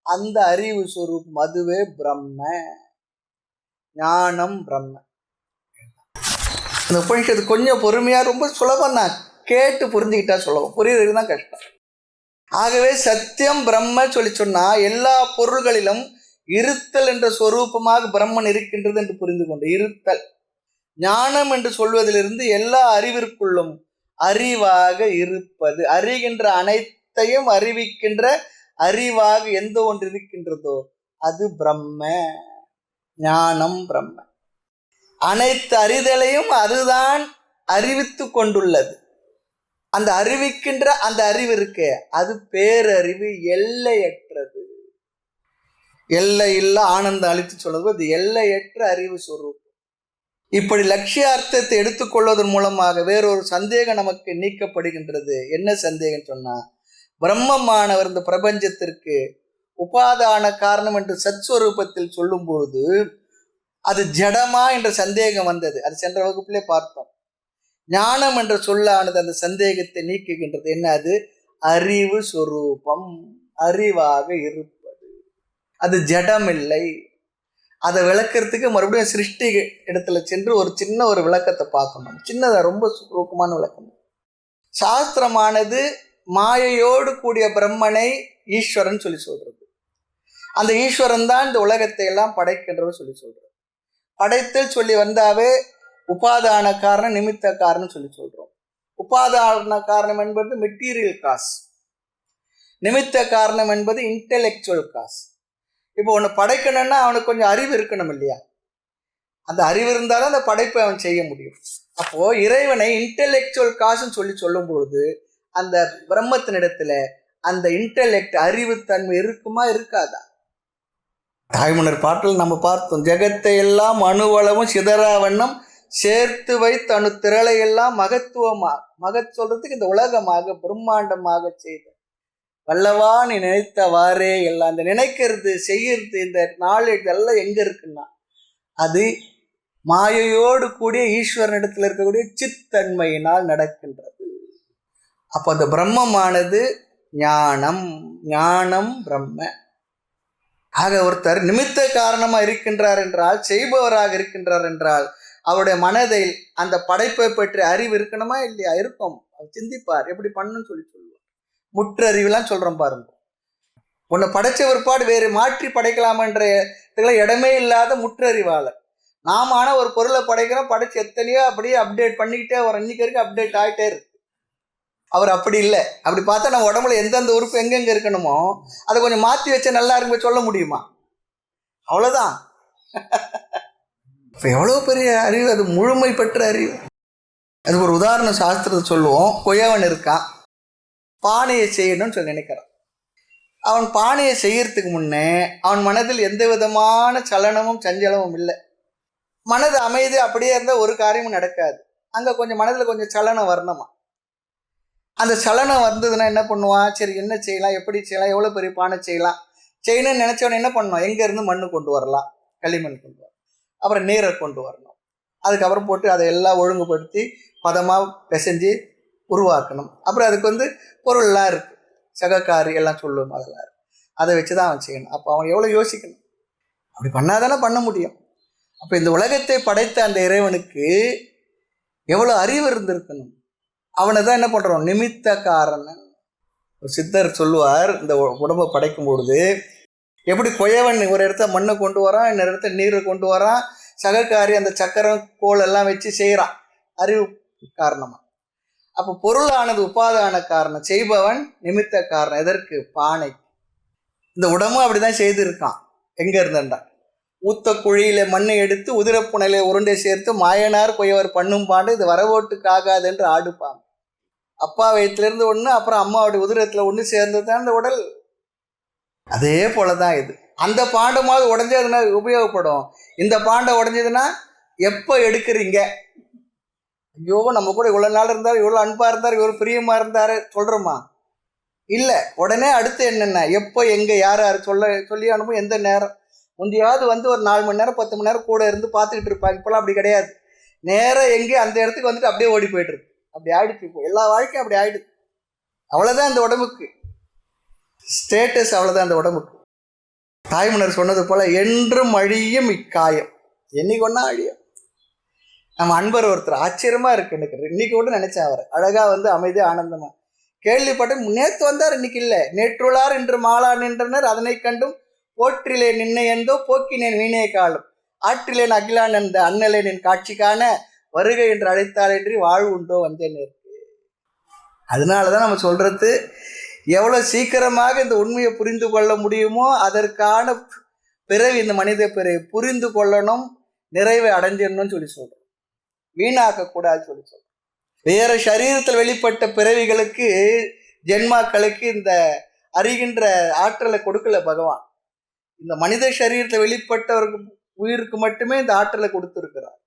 அந்த அறிவு சொரூபம், அதுவே பிரம்ம. ஞானம் பிரம்ம. இந்த உபனிஷத்து கொஞ்சம் பொறுமையா, ரொம்ப சுலபம் தான், கேட்டு புரிஞ்சுக்கிட்டா சுலபம், புரியுறது தான் கஷ்டம். ஆகவே சத்தியம் பிரம்ம சொல்லி சொன்னா எல்லா பொருள்களிலும் இருத்தல் என்ற சொரூபமாக பிரம்மன் இருக்கின்றது என்று புரிந்து கொண்டு இருத்தல். ஞானம் என்று சொல்வதிலிருந்து எல்லா அறிவிற்குள்ளும் அறிவாக இருப்பது, அறிகின்ற அனைத்தையும் அறிவிக்கின்ற அறிவாக எந்த ஒன்று இருக்கின்றதோ அது பிரம்ம. ஞானம் பிரம்ம. அனைத்து அறிதலையும் அதுதான் அறிவித்து கொண்டுள்ளது. அந்த அறிவிக்கின்ற அந்த அறிவு இருக்கு, அது பேரறிவு, எல்லையற்றது. எல்லை இல்ல ஆனந்தம் அளித்து சொல்வது அது எல்லையற்ற அறிவு சொரூபம். இப்படி லட்சியார்த்தத்தை எடுத்துக்கொள்வதன் மூலமாக வேறொரு சந்தேகம் நமக்கு நீக்கப்படுகின்றது. என்ன சந்தேகம் சொன்னா, பிரம்மமானவர் இந்த பிரபஞ்சத்திற்கு உபாதான காரணம் என்று சத்ஸ்வரூபத்தில் சொல்லும் பொழுது அது ஜடமா என்ற சந்தேகம் வந்தது. அது சென்ற வகுப்பிலே பார்த்தோம். ஞானம் என்ற சொல்லானது அந்த சந்தேகத்தை நீக்குகின்றது. என்ன அது? அறிவு சொரூபம், அறிவாக இருப்பது. அது ஜடம் இல்லை. அதை விளக்கிறதுக்கு மறுபடியும் சிருஷ்டி இடத்துல சென்று ஒரு சின்ன ஒரு விளக்கத்தை பார்க்கணும். சின்னதா, ரொம்ப சுருக்கமான விளக்கம். சாஸ்திரமானது மாயையோடு கூடிய பிரம்மனை ஈஸ்வரன் சொல்லி சொல்றது. அந்த ஈஸ்வரன் தான் இந்த உலகத்தை எல்லாம் படைக்கின்றவர் சொல்லி சொல்றது. படைத்தல் சொல்லி வந்தாவே உபாதான காரணம், நிமித்த காரணம் சொல்லி சொல்றோம். உபாதான காரணம் என்பது மெட்டீரியல் காஸ், நிமித்த காரணம் என்பது இன்டெலெக்சுவல் காஸ். இப்போ ஒன்று படைக்கணும்னா அவனுக்கு கொஞ்சம் அறிவு இருக்கணும் இல்லையா? அந்த அறிவு இருந்தாலும் அந்த படைப்பை அவன் செய்ய முடியும். அப்போ இறைவனை இன்டெலெக்சுவல் காசுன்னு சொல்லி சொல்லும் பொழுது அந்த பிரம்மத்தினிடத்துல அந்த இன்டெலெக்ட் அறிவுத்தன்மை இருக்குமா இருக்காதா? தாய்மன்னர் பாட்டில் நம்ம பார்த்தோம், ஜெகத்தை எல்லாம் அணுவளவும் சிதறா வண்ணம் சேர்த்து வைத்து அணு திரளை எல்லாம் மகத்துவமாக சொல்றதுக்கு இந்த உலகமாக பிரம்மாண்டமாக செய்த வல்லவா நீ நினைத்தவாறே எல்லாம். இந்த நினைக்கிறது, செய்யறது, இந்த நாலேஜ் எல்லாம் எங்க இருக்குன்னா அது மாயையோடு கூடிய ஈஸ்வரனிடத்தில் இருக்கக்கூடிய சித்தன்மையினால் நடக்கின்றது. அப்போ அந்த பிரம்மமானது ஞானம், ஞானம் பிரம்ம. ஆக ஒருத்தர் நிமித்த காரணமாக இருக்கின்றார் என்றால், செய்பவராக இருக்கின்றார் என்றால், அவருடைய மனதில் அந்த படைப்பை பற்றி அறிவு இருக்கணுமா இல்லையா? இருக்கும். சிந்திப்பார், எப்படி பண்ணணும்னு சொல்லி சொல்லுவார். முற்றறிவுலாம் சொல்றோம் பாருங்க. உன்னை படைச்ச ஒருபாடு வேறு மாற்றி படைக்கலாமன்ற இடமே இல்லாத முற்றறிவாளர். நாம ஒரு பொருளை படைக்கிறோம், படைச்சு எத்தனையோ அப்படியே அப்டேட் பண்ணிக்கிட்டே வரோம். இன்னைக்கு வரைக்கும் அப்டேட் ஆகிட்டே இருக்கு. அவர் அப்படி இல்லை. அப்படி பார்த்தா நம்ம உடம்புல எந்தெந்த உறுப்பு எங்கெங்க இருக்கணுமோ அதை கொஞ்சம் மாற்றி வச்சா நல்லா இருக்கு சொல்ல முடியுமா? அவ்வளோதான். இப்போ எவ்வளோ பெரிய அறிவு, அது முழுமை பெற்ற அறிவு. அதுக்கு ஒரு உதாரண சாஸ்திரத்தை சொல்லுவோம். கொயவன் இருக்கான், பானையை செய்யணும்னு சொல்லி நினைக்கிறான். அவன் பானையை செய்யறதுக்கு முன்னே அவன் மனதில் எந்த விதமான சலனமும் சஞ்சலமும் இல்லை. மனது அமைதி அப்படியே இருந்தால் ஒரு காரியமும் நடக்காது. அங்கே கொஞ்சம் மனதில் கொஞ்சம் சலனம் வரணுமா. அந்த சலனம் வந்ததுன்னா என்ன பண்ணுவான்? சரி என்ன செய்யலாம், எப்படி செய்யலாம், எவ்வளோ பெரிய பானை செய்யணும்னு நினச்சவன என்ன பண்ணணும்? எங்கேருந்து மண் கொண்டு வரலாம், களிமண் கொண்டு வரலாம், அப்புறம் நீரை கொண்டு வரணும், அதுக்கப்புறம் போட்டு அதை எல்லாம் ஒழுங்குபடுத்தி பதமாக பிசைஞ்சு உருவாக்கணும். அப்புறம் அதுக்கு பொருள்லாம் இருக்குது, சகக்காரி எல்லாம் சொல்லுவோம், அதெல்லாம் இருக்குது. அதை வச்சு தான் அவன் செய்யணும். அப்போ அவன் எவ்வளோ யோசிக்கணும். அப்படி பண்ணாதானே பண்ண முடியும். அப்போ இந்த உலகத்தை படைத்த அந்த இறைவனுக்கு எவ்வளோ அறிவு இருந்திருக்கணும். அவனை தான் என்ன பண்ணுறோம்? நிமித்த காரணன். ஒரு சித்தர் சொல்லுவார், இந்த உடம்பை படைக்கும் பொழுது எப்படி கொயவன் ஒரு இடத்த மண்ணை கொண்டு வரான், இன்னொரு இடத்த நீரை கொண்டு வரான், சகக்காரி அந்த சக்கரம் கோல் எல்லாம் வச்சு செய்கிறான் அறிவு காரணமாக. அப்போ பொருளானது உபாதான காரணம், செய்பவன் நிமித்த காரணம். எதற்கு? பானை. இந்த உடம்பும் அப்படி தான் செய்திருக்கான். எங்கே இருந்தண்டா? ஊத்த குழியில மண்ணை எடுத்து உதிரப்புணையில உருண்டை சேர்த்து மாயனார் கொயவர் பண்ணும் பாண்டு இது வரவோட்டுக்காகாது என்று ஆடுப்பாங்க. அப்பா வயிற்றுலேருந்து ஒன்று, அப்புறம் அம்மாவுடைய உதிரத்தில் ஒன்று சேர்ந்தது தான் இந்த உடல். அதே போல தான் இது. அந்த பாண்டமாவது உடஞ்சதுன்னா உபயோகப்படும். இந்த பாண்டை உடஞ்சதுன்னா எப்போ எடுக்கிறீங்க? ஐயோ நம்ம கூட இவ்வளோ நாள் இருந்தார், இவ்வளோ அன்பாக இருந்தார், இவ்வளோ பிரியமாக இருந்தார் சொல்கிறோமா? இல்லை. உடனே அடுத்து என்னென்ன, எப்போ எங்கே யார் யார் சொல்லி அனுப்பும், எந்த நேரம். முந்தையாவது ஒரு 4 மணி நேரம் 10 மணி நேரம் கூட இருந்து பார்த்துக்கிட்டு இருப்பாங்க. இப்போலாம் அப்படி கிடையாது. நேராக எங்கே அந்த இடத்துக்கு அப்படியே ஓடி போய்ட்டுருக்கு. அப்படி ஆயிடுச்சு. இப்போ எல்லா வாழ்க்கையும் அப்படி ஆயிடுது. அவ்வளோதான் இந்த உடம்புக்கு ஸ்டேட்டஸ், அவ்வளோதான் இந்த உடம்புக்கு. தாய்மன்னர் சொன்னது போல் என்றும் அழியும் இக்காயம், என்னைக்கு ஒன்றா அழியும். நம்ம அன்பர் ஒருத்தர் ஆச்சரியமாக இருக்கு எனக்கு. இன்னைக்கு கூட நினச்சேன், அவர் அழகாக அமைதியாக ஆனந்தமாக கேள்விப்பட்டேன். நேற்று வந்தார், இன்னைக்கு இல்லை. நேற்றுள்ளார் இன்று மாலா நின்றனர், அதனை கண்டும் போற்றிலே நின்னை எந்தோ போக்கினேன் வீணே காலம், ஆற்றிலேன் அகிலான் என்ற அண்ணலே நின் காட்சிக்கான வருகை என்று அழைத்தாலேன்றி வாழ்வு உண்டோ வந்தேன் இருக்கு. அதனால தான் நம்ம சொல்கிறது, எவ்வளோ சீக்கிரமாக இந்த உண்மையை புரிந்து கொள்ள முடியுமோ அதற்கான பிறவி, இந்த மனித பிறவி புரிந்து கொள்ளணும், நிறைவை அடைஞ்சிடணும்னு சொல்லி சொல்கிறோம். வீணாக்கக்கூடாதுன்னு சொல்லி சொல்கிறோம். வேறு சரீரத்தில் வெளிப்பட்ட பிறவிகளுக்கு, ஜென்மாக்களுக்கு இந்த அறிகின்ற ஆற்றலை கொடுக்கல பகவான். இந்த மனித சரீரத்தில் வெளிப்பட்டவருக்கு உயிருக்கு மட்டுமே இந்த ஆற்றலை கொடுத்துருக்கிறார்.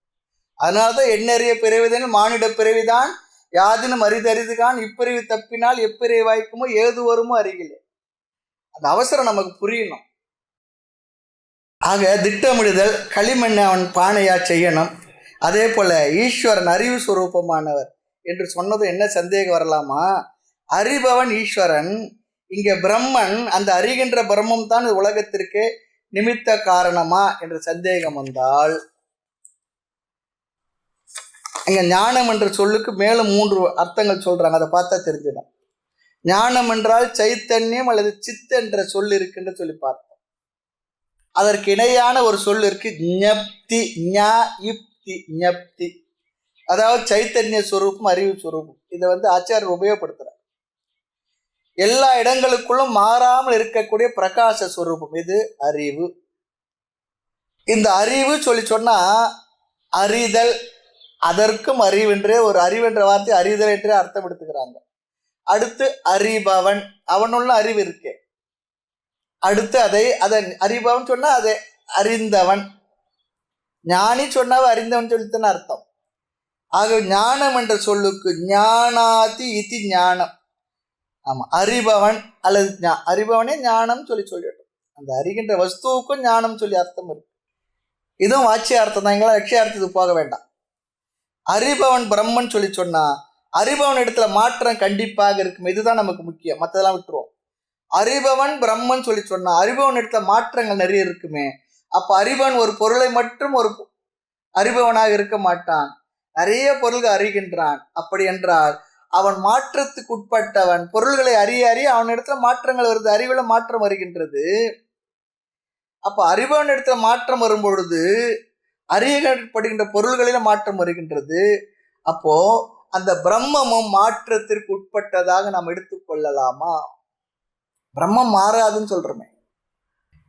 அதனால தான் எண்ணறிய பிறவிதான் மானிட பிறவிதான், யாதினும் அரிதறிதுகான் இப்பிறவி தப்பினால் எப்பிறவி வாய்க்குமோ ஏது வருமோ அருகிலே. அந்த அவசரம் நமக்கு புரியணும். ஆக திட்டமிடுதல், களிமண்ணை அவன் பானையா செய்யணும். அதே போல ஈஸ்வரன் அறிவு சுரூபமானவர் என்று சொன்னது என்ன சந்தேகம் வரலாமா? அறிபவன் ஈஸ்வரன், இங்கே பிரம்மன், அந்த அறிகின்ற பிரம்மம் தான் உலகத்திற்கு நிமித்த காரணமா என்ற சந்தேகம் வந்தால், அங்கே ஞானம் என்ற சொல்லுக்கு மேலும் 3 அர்த்தங்கள் சொல்றாங்க. அதை பார்த்தா தெரிஞ்சிடும். ஞானம் என்றால் சைத்தன்யம் அல்லது சித் என்ற சொல் இருக்குன்னு சொல்லி பார்த்தோம். அதற்கு இணையான ஒரு சொல் இருக்கு, ஞப்தி. ஞா யுப்தி, ஞப்தி, அதாவது சைத்தன்ய சுரூபம், அறிவு சுரூபம். இதை ஆச்சாரியர் உபயோகப்படுத்துறார். எல்லா இடங்களுக்குள்ளும் மாறாமல் இருக்கக்கூடிய பிரகாச சுரூபம் இது அறிவு. இந்த அறிவு சொல்லி சொன்னா அறிதல், அதற்கும் அறிவென்றே ஒரு அறிவென்ற வார்த்தை அறிதல் என்றே அர்த்தம் எடுத்துக்கிறாங்க. அடுத்து அறிபவன், அவனுள்ள அறிவு இருக்கு. அடுத்து அதை அறிபவன் சொன்னா அதை அறிந்தவன், ஞானி சொன்னாவ அறிந்தவன் சொல்லித்தானே அர்த்தம். ஆக ஞானம் என்ற சொல்லுக்கு ஞானாதி இதி ஞானம். ஆமா, அறிபவன் அல்லது அறிபவனே ஞானம் சொல்லிட்டோம். அந்த அறிகின்ற வஸ்துவுக்கும் ஞானம் சொல்லி அர்த்தம் இருக்கு. இதுவும் வாட்சிய அர்த்தம் தான், எங்களால் லட்சியார்த்தத்துக்கு போக வேண்டாம். அறிபவன் பிரம்மன் சொல்லி சொன்னா அறிபவன் இடத்துல மாற்றம் கண்டிப்பாக இருக்கும். இதுதான் நமக்கு முக்கியம், மற்றதெல்லாம் விட்டுருவோம். அறிபவன் பிரம்மன் சொல்லி சொன்னா அறிபவன் இடத்துல மாற்றங்கள் நிறைய இருக்குமே. அப்ப அறிபவன் ஒரு பொருளை மட்டும் ஒரு அறிபவனாக இருக்க மாட்டான், நிறைய பொருள்கள் அறிகின்றான். அப்படி என்றால் அவன் மாற்றத்துக்கு உட்பட்டவன். பொருள்களை அறிய அறிய அவன் இடத்துல மாற்றங்கள் வருது, அறிவுல மாற்றம் வருகின்றது. அப்ப அறிபவன் இடத்துல மாற்றம் வரும் பொழுது அறியப்படுகின்ற பொருள்களில மாற்றம் வருகின்றது. அப்போ அந்த பிரம்மமும் மாற்றத்திற்கு உட்பட்டதாக நாம் எடுத்துக்கொள்ளலாமா? பிரம்மம் மாறாதுன்னு சொல்றோமே.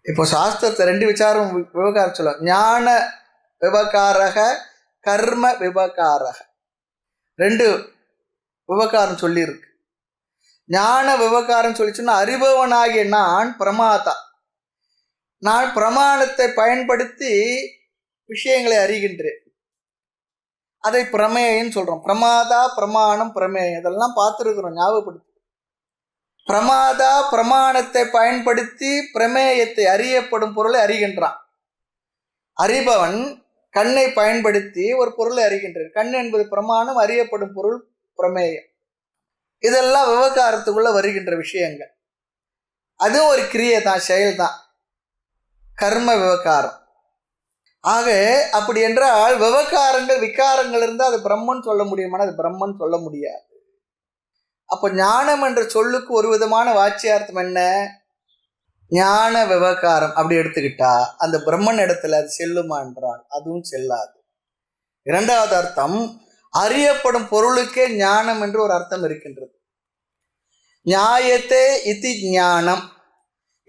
இப்போ சாஸ்திரத்தை 2 விசாரம் விவகாரம் சொல்ல, ஞான விவகாரக, கர்ம விவகாரக, 2 விவகாரம் சொல்லியிருக்கு. ஞான விவகாரம் சொல்லிச்சுன்னா, அறிபவனாகிய நான் பிரமாதா, நான் பிரமாணத்தை பயன்படுத்தி விஷயங்களை அறிகின்றேன், அதை பிரமேயன்னு சொல்றோம். பிரமாதா, பிரமாணம், பிரமேயம், இதெல்லாம் பார்த்துருக்கிறோம், ஞாபகப்படுத்தி. பிரமாதா பிரமாணத்தை பயன்படுத்தி பிரமேயத்தை, அறியப்படும் பொருளை அறிகின்றான். அறிபவன் கண்ணை பயன்படுத்தி ஒரு பொருளை அறிகின்றான். கண் என்பது பிரமாணம், அறியப்படும் பொருள் பிரமேயம். இதெல்லாம் விவகாரத்துக்குள்ள வருகின்ற விஷயங்கள். அதுவும் ஒரு கிரியை தான், செயல்தான், கர்ம விவகாரம். ஆக அப்படி என்றால் விவகாரங்கள் விகாரங்கள் இருந்தால் அது பிரம்மன் சொல்ல முடியுமானா அது பிரம்மன் சொல்ல முடியாது. அப்போ ஞானம் என்ற சொல்லுக்கு ஒரு விதமான வாச்சியார்த்தம் என்ன? ஞான விவகாரம் அப்படி எடுத்துக்கிட்டா அந்த பிரம்மன் இடத்துல அது செல்லுமா என்றால் அதுவும் செல்லாது. 2வது அர்த்தம், அறியப்படும் பொருளுக்கே ஞானம் என்று ஒரு அர்த்தம் இருக்கின்றது. ஞாயத்தே இதி ஞானம்,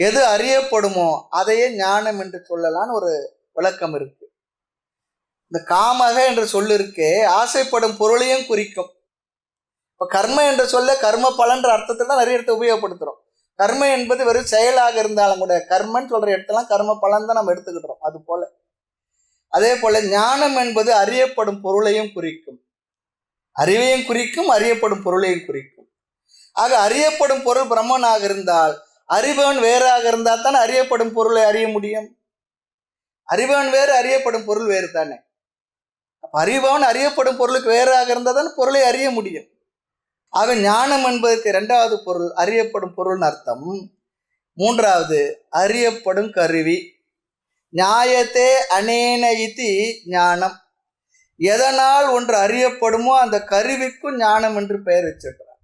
எது அறியப்படுமோ அதையே ஞானம் என்று சொல்லலான்னு ஒரு விளக்கம் இருக்கு. இந்த காமக என்ற சொல்லு இருக்கே, ஆசைப்படும் பொருளையும் குறிக்கும். இப்போ கர்ம என்ற சொல்ல கர்ம பலன்ற அர்த்தத்தை தான் நிறைய இடத்த உபயோகப்படுத்துகிறோம். கர்ம என்பது வெறும் செயலாக இருந்தாலும் கூட கர்மன்னு சொல்கிற இடத்தெல்லாம் கர்ம பலன் தான் நம்ம எடுத்துக்கிட்டோம். அது போல அதே போல ஞானம் என்பது அறியப்படும் பொருளையும் குறிக்கும், அறிவையும் குறிக்கும், அறியப்படும் பொருளையும் குறிக்கும். ஆக அறியப்படும் பொருள் பிரம்மனாக இருந்தால் அறிபவன் வேறாக இருந்தால் தான் அறியப்படும் பொருளை அறிய முடியும். அறிபவன் வேறு, அறியப்படும் பொருள் வேறு தானே. அறிபவன் அறியப்படும் பொருளுக்கு வேறாக இருந்தால் தான் பொருளை அறிய முடியும். ஆக ஞானம் என்பதற்கு 2வது பொருள் அறியப்படும் பொருள்னு அர்த்தம். 3வது அறியப்படும் கருவி. ஞாயத்தே அனேன இதி ஞானம், எதனால் ஒன்று அறியப்படுமோ அந்த கருவிக்கும் ஞானம் என்று பெயர் வச்சிருக்கிறார்.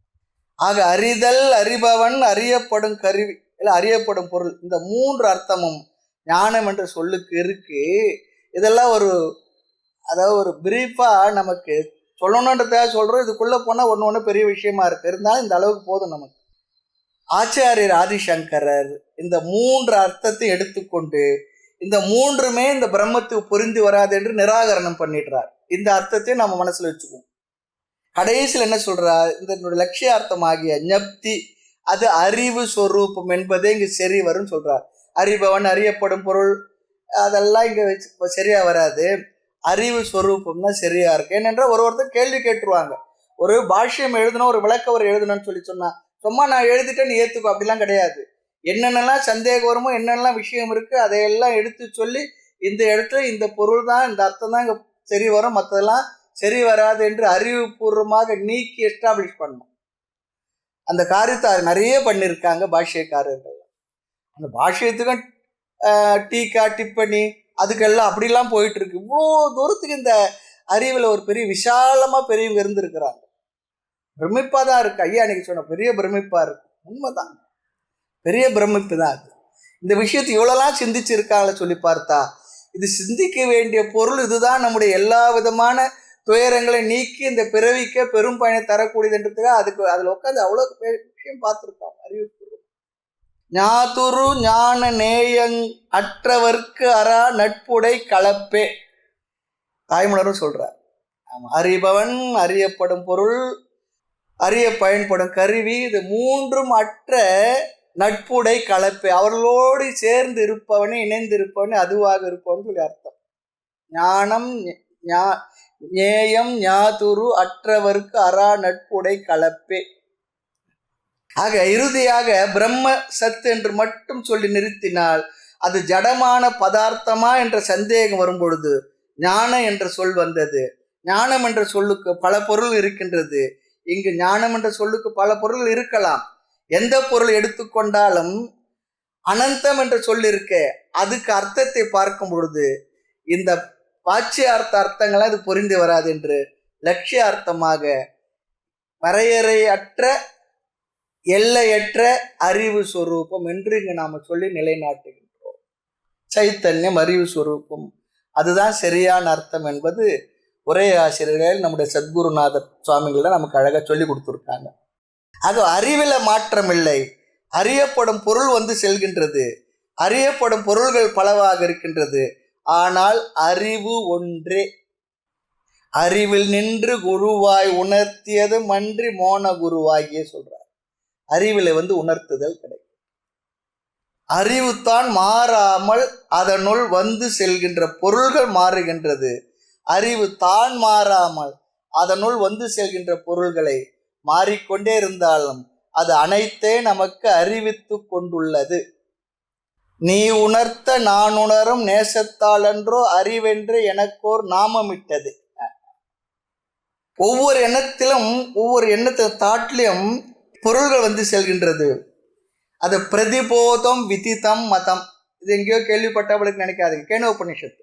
ஆக அறிதல், அறிபவன், அறியப்படும் கருவி, இல்லை அறியப்படும் பொருள், இந்த 3 அர்த்தமும் ஞானம் என்ற சொல்லுக்கு இருக்கு. இதெல்லாம் ஒரு பிரீஃபாக நமக்கு சொல்லணுன்றதாக சொல்கிறோம். இதுக்குள்ளே போனால் ஒன்று பெரிய விஷயமா இருக்குது. இருந்தாலும் இந்த அளவுக்கு போதும் நமக்கு. ஆச்சாரியர் ஆதிசங்கரர் இந்த 3 அர்த்தத்தை எடுத்துக்கொண்டு இந்த 3மே இந்த பிரம்மத்துக்கு பொருந்தி வராது என்று நிராகரணம் பண்ணிடுறார். இந்த அர்த்தத்தையும் நம்ம மனசில் வச்சுக்குவோம். கடைசியில் என்ன சொல்கிறார்? இந்த லட்சியார்த்தம் ஆகிய ஞப்தி, அது அறிவு சொரூபம் என்பதே இங்கே சரி வரும்னு சொல்கிறார். அறிபவன், அறியப்படும் பொருள், அதெல்லாம் இங்கே சரியாக வராது. அறிவு ஸ்வரூபம் தான் சரியா இருக்கு. ஏனென்றால் ஒருத்தர் கேள்வி கேட்டுருவாங்க. ஒரு பாஷ்யம் எழுதணும், ஒரு விளக்கவர் எழுதணும்னு சொன்னா சும்மா நான் எழுதிட்டேன் நீ ஏற்றுக்கோ, அப்படிலாம் கிடையாது. என்னென்னலாம் சந்தேகம் வருமோ, என்னென்னலாம் விஷயம் இருக்கு, அதையெல்லாம் எடுத்து சொல்லி இந்த இடத்துல இந்த பொருள் தான், இந்த அர்த்தம் தான் இங்கே சரி வரும், மற்றதெல்லாம் சரி வராது என்று அறிவுபூர்வமாக நீக்கி எஸ்டாப்ளிஷ் பண்ணணும். அந்த காரியத்தை நிறைய பண்ணியிருக்காங்க பாஷ்யக்காரர்கள். அந்த பாஷ்யத்துக்கும் டீக்கா, டிப்பணி, அதுக்கெல்லாம் அப்படிலாம் போயிட்டு இருக்கு. இவ்வளோ தூரத்துக்கு இந்த அறிவில் ஒரு பெரிய விசாலமாக பெரியவங்க இருந்திருக்கிறாங்க. பிரமிப்பாக தான் இருக்கு. ஐயா அன்னைக்கு சொன்ன பெரிய பிரமிப்பாக இருக்கு. உண்மைதான், பெரிய பிரமிப்பு தான் அது. இந்த விஷயத்தை இவ்வளோலாம் சிந்திச்சிருக்காங்கள சொல்லி பார்த்தா இது சிந்திக்க வேண்டிய பொருள் இதுதான். நம்முடைய எல்லா விதமான துயரங்களை நீக்கி இந்த பிறவிக்க பெரும் பயனை தரக்கூடியதுன்றதுக்காக அதுக்கு அதில் உட்காந்து அவ்வளோ விஷயம் பார்த்துருக்காங்க. அறிவு ஞாதுரு ஞான நேயங் அற்றவர்க்கு அரா நட்புடை கலப்பே, தாய்மலரும் சொல்றார். அறிபவன், அறியப்படும் பொருள், அறிய பயன்படும் கருவி, இது 3ம் அற்ற நட்புடை கலப்பே, அவர்களோடு சேர்ந்து இருப்பவனே, இணைந்து இருப்பவனே, அதுவாக இருப்பவன் சொல்லி அர்த்தம். ஞானம், ஞேயம், ஞாதுரு அற்றவர்க்கு அரா நட்புடை கலப்பே. ஆக இறுதியாக பிரம்ம சத்து என்று மட்டும் சொல்லி நிறுத்தினால் அது ஜடமான பதார்த்தமா என்ற சந்தேகம் வரும் பொழுது ஞானம் என்ற சொல் வந்தது. ஞானம் என்ற சொல்லுக்கு பல பொருள் இருக்கின்றது. இங்கு ஞானம் என்ற சொல்லுக்கு பல பொருள் இருக்கலாம். எந்த பொருள் எடுத்துக்கொண்டாலும் அனந்தம் என்ற சொல் இருக்க, அதுக்கு அர்த்தத்தை பார்க்கும் பொழுது இந்த பாட்சியார்த்த அர்த்தங்களாம் இது பொருந்தி வராது என்று லட்சிய அர்த்தமாக வரையறையற்ற எல்லையற்ற அறிவு ஸ்வரூபம் என்று இங்கு நாம சொல்லி நிலைநாட்டுகின்றோம். சைத்தன்யம் அறிவு ஸ்வரூபம், அதுதான் சரியான அர்த்தம் என்பது ஒரே ஆசிரியர்கள் நம்முடைய சத்குருநாதர் சுவாமிகள் நமக்கு அழகாக சொல்லி கொடுத்துருக்காங்க. அது அறிவில் மாற்றம் இல்லை. அறியப்படும் பொருள் வந்து செல்கின்றது, அறியப்படும் பொருள்கள் பலவாக இருக்கின்றது. ஆனால் அறிவு ஒன்றே. அறிவில் நின்று குருவாய் உணர்த்தியது மன்றி மோன குருவாகிய சொல்றார். அறிவில் வந்து உணர்த்துதல் கிடைக்கும். அறிவு தான் மாறாமல் அதனுள் வந்து செல்கின்ற பொருள்கள் மாறுகின்றது. அறிவு தான் மாறாமல் அதனுள் வந்து செல்கின்ற பொருள்களை மாறிக்கொண்டே இருந்தாலும் அது அனைத்தே நமக்கு அறிவித்து கொண்டுள்ளது. நீ உணர்த்த நான் உணரும் நேசத்தால் என்றோ அறிவென்று எனக்கோர் நாமமிட்டது. ஒவ்வொரு எண்ணத்திலும் ஒவ்வொரு எண்ணத்தை தாட்லையும் பொருள்கள் வந்து செல்கின்றது. அது பிரதிபோதம் விதித்தம் மதம். இது எங்கேயோ கேள்விப்பட்டவளுக்கு நினைக்காதீங்க, கேன உபநிஷத்து.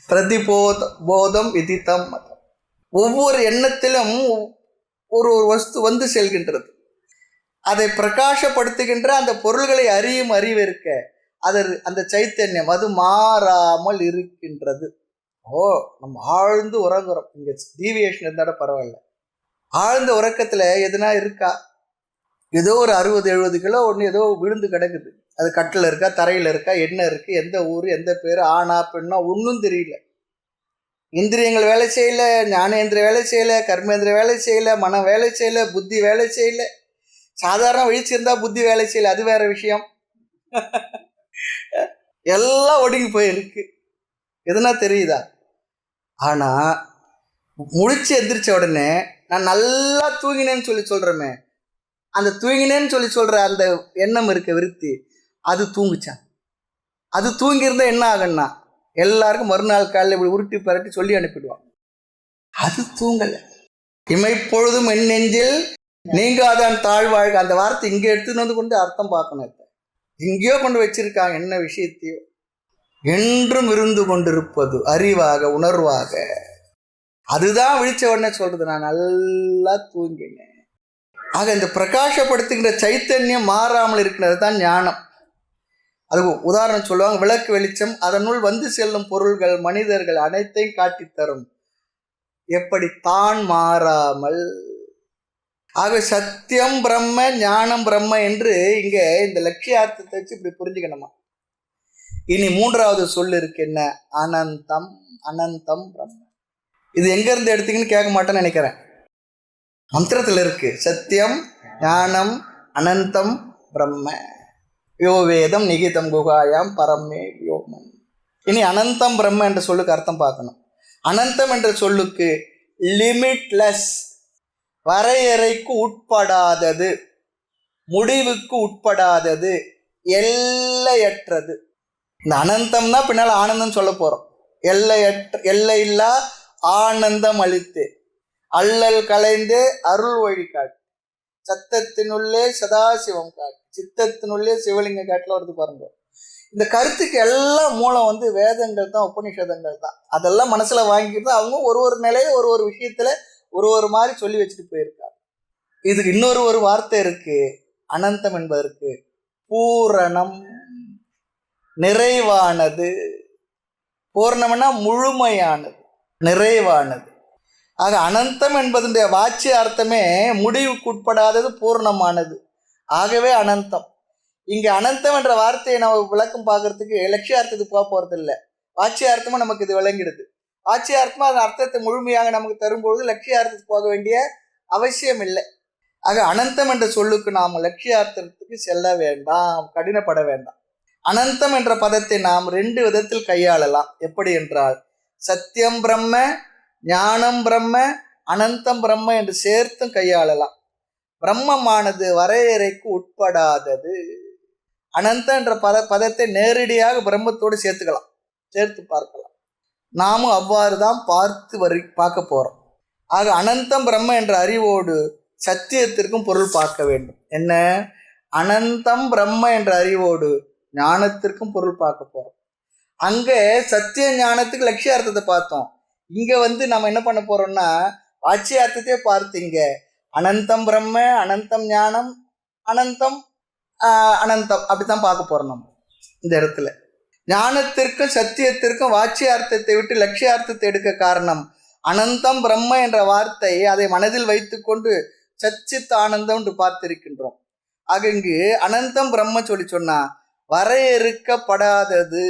பிரதிபோதம் விதித்தம் மதம். ஒவ்வொரு எண்ணத்திலும் ஒரு வஸ்து வந்து செல்கின்றது. அதை பிரகாசப்படுத்துகின்ற அந்த பொருள்களை அறியும் அறிவு இருக்க, அது அந்த சைத்தன்யம் அது மாறாமல் இருக்கின்றது. நம்ம ஆழ்ந்து உறங்குறோம். இங்க டீவியேஷன் இருந்தாட பரவாயில்ல. ஆழ்ந்த உறக்கத்துல எதுனா இருக்கா? ஏதோ ஒரு 60-70 கிலோ ஒன்று ஏதோ விழுந்து கிடக்குது. அது கட்டில் இருக்கா, தரையில் இருக்கா, என்ன இருக்கு, எந்த ஊர், எந்த பேர், ஆணா பெண்ணா ஒன்றும் தெரியல. இந்திரியங்கள் வேலை செய்யல, ஞானேந்திர வேலை செய்யல, கர்மேந்திர வேலை செய்யல, மனம் வேலை செய்யல, புத்தி வேலை செய்யல. சாதாரண விழிச்சிருந்தா புத்தி வேலை செய்யல, அது வேற விஷயம். எல்லாம் ஒடுங்கி போயிருக்கு. எதுனா தெரியுதா? ஆனா முழிச்சு எந்திரிச்ச உடனே நான் நல்லா தூங்கினேன்னு சொல்லி சொல்றமே, அந்த தூங்கினேன்னு சொல்லி சொல்ற அந்த எண்ணம் இருக்க விருத்தி, அது தூங்குச்சான். அது தூங்கியிருந்தா என்ன ஆகுன்னா எல்லாருக்கும் மறுநாள் காலையில் இப்படி உருட்டி பரட்டி சொல்லி அனுப்பிடுவான். அது தூங்கல. இமைப்பொழுதும் என் நெஞ்சில் நீங்காதான் தாழ்வாழ்க. அந்த வார்த்தை இங்கே எடுத்துன்னு வந்து கொண்டு அர்த்தம் பார்க்கணும். இங்கேயோ கொண்டு வச்சிருக்காங்க. என்ன விஷயத்தையோ என்றும் இருந்து கொண்டிருப்பது அறிவாக உணர்வாக. அதுதான் விழிச்ச உடனே சொல்றது, நான் நல்லா தூங்கினேன். ஆக இந்த பிரகாசப்படுத்துகின்ற சைத்தன்யம் மாறாமல் இருக்கிறது தான் ஞானம். அது உதாரணம் சொல்லுவாங்க, விளக்கு வெளிச்சம் அதனுள் வந்து செல்லும் பொருள்கள் மனிதர்கள் அனைத்தையும் காட்டித்தரும், எப்படி தான் மாறாமல். ஆக சத்தியம் பிரம்ம ஞானம் பிரம்ம என்று இங்க இந்த லட்சியார்த்தத்தை வச்சு இப்படி புரிஞ்சுக்கணுமா. இனி மூன்றாவது சொல் இருக்கு, என்ன? அனந்தம். அனந்தம் பிரம்ம. இது எங்க இருந்து எடுத்தீங்கன்னு கேட்க மாட்டேன்னு நினைக்கிறேன். மந்திரத்தில் இருக்கு, சத்தியம் ஞானம் அனந்தம் பிரம்ம யோ வேதம் நிகிதம் குகாயாம் பரமே யோமம். இனி அனந்தம் பிரம்ம என்ற சொல்லுக்கு அர்த்தம் பார்க்கணும். அனந்தம் என்ற சொல்லுக்கு லிமிட்லெஸ், வரையறைக்கு உட்படாதது, முடிவுக்கு உட்படாதது, எல்லையற்றது. இந்த அனந்தம்னா பின்னால் ஆனந்தம் சொல்ல போறோம். எல்லையில்லா ஆனந்தம் அளித்து அல்லல் கலைந்து அருள் வழி காட்டு, சத்தத்தினுள்ளே சதாசிவம் காட்டு, சித்தத்தினுள்ளே சிவலிங்க காட்டுல வருது பாருங்க. இந்த கருத்துக்கு எல்லாம் மூலம் வந்து வேதங்கள் தான், உபநிஷதங்கள் தான். அதெல்லாம் மனசுல வாங்கிட்டு அவங்க ஒரு நிலையை ஒரு விஷயத்துல ஒரு மாதிரி சொல்லி வச்சுட்டு போயிருக்காங்க. இதுக்கு இன்னொரு வார்த்தை இருக்கு, அனந்தம் என்பதற்கு பூரணம், நிறைவானது. பூர்ணம்னா முழுமையானது, நிறைவானது. ஆக அனந்தம் என்பதனுடைய வாட்சிய அர்த்தமே முடிவுக்கு உட்படாதது, பூர்ணமானது. ஆகவே அனந்தம். இங்கே அனந்தம் என்ற வார்த்தையை நம்ம விளக்கம் பார்க்கறதுக்கு லட்சியார்த்தத்துக்கு போக போகிறது இல்லை. வாட்சியார்த்தமும் நமக்கு இது விளங்கிடுது. வாட்சியார்த்தமாக அந்த அர்த்தத்தை முழுமையாக நமக்கு தரும்பொழுது லட்சியார்த்தத்துக்கு போக வேண்டிய அவசியம் இல்லை. ஆக அனந்தம் என்ற சொல்லுக்கு நாம் லட்சியார்த்தத்துக்கு செல்ல வேண்டாம், கடினப்பட வேண்டாம். அனந்தம் என்ற பதத்தை நாம் 2 விதத்தில் கையாளலாம். எப்படி என்றால், சத்தியம் பிரம்ம, ஞானம் பிரம்ம, அனந்தம் பிரம்ம என்று சேர்த்தும் கையாளலாம். பிரம்மமானது வரையறைக்கு உட்படாதது. அனந்தம் என்ற பதத்தை நேரடியாக பிரம்மத்தோடு சேர்த்து பார்க்கலாம். நாமும் அவ்வாறு தான் பார்க்க போறோம். ஆக அனந்தம் பிரம்ம என்ற அறிவோடு சத்தியத்திற்கும் பொருள் பார்க்க வேண்டும். என்ன? அனந்தம் பிரம்ம என்ற அறிவோடு ஞானத்திற்கும் பொருள் பார்க்க போறோம். அங்கே சத்திய ஞானத்துக்கு லட்சியார்த்தத்தை பார்த்தோம். இங்க வந்து நம்ம என்ன பண்ண போறோம்னா வாட்சியார்த்தத்தையே பார்த்தீங்க. அனந்தம் பிரம்ம, அனந்தம் ஞானம், அனந்தம் அப்படித்தான் பார்க்க போறோம் நம்ம இந்த இடத்துல. ஞானத்திற்கும் சத்தியத்திற்கும் வாச்சியார்த்தத்தை விட்டு லட்சியார்த்தத்தை எடுக்க காரணம் அனந்தம் பிரம்ம என்ற வார்த்தை அதை மனதில் வைத்துக்கொண்டு சச்சித் ஆனந்தம் என்று பார்த்திருக்கின்றோம். ஆக இங்கு அனந்தம் பிரம்ம சொன்னா வரையறுக்கப்படாதது.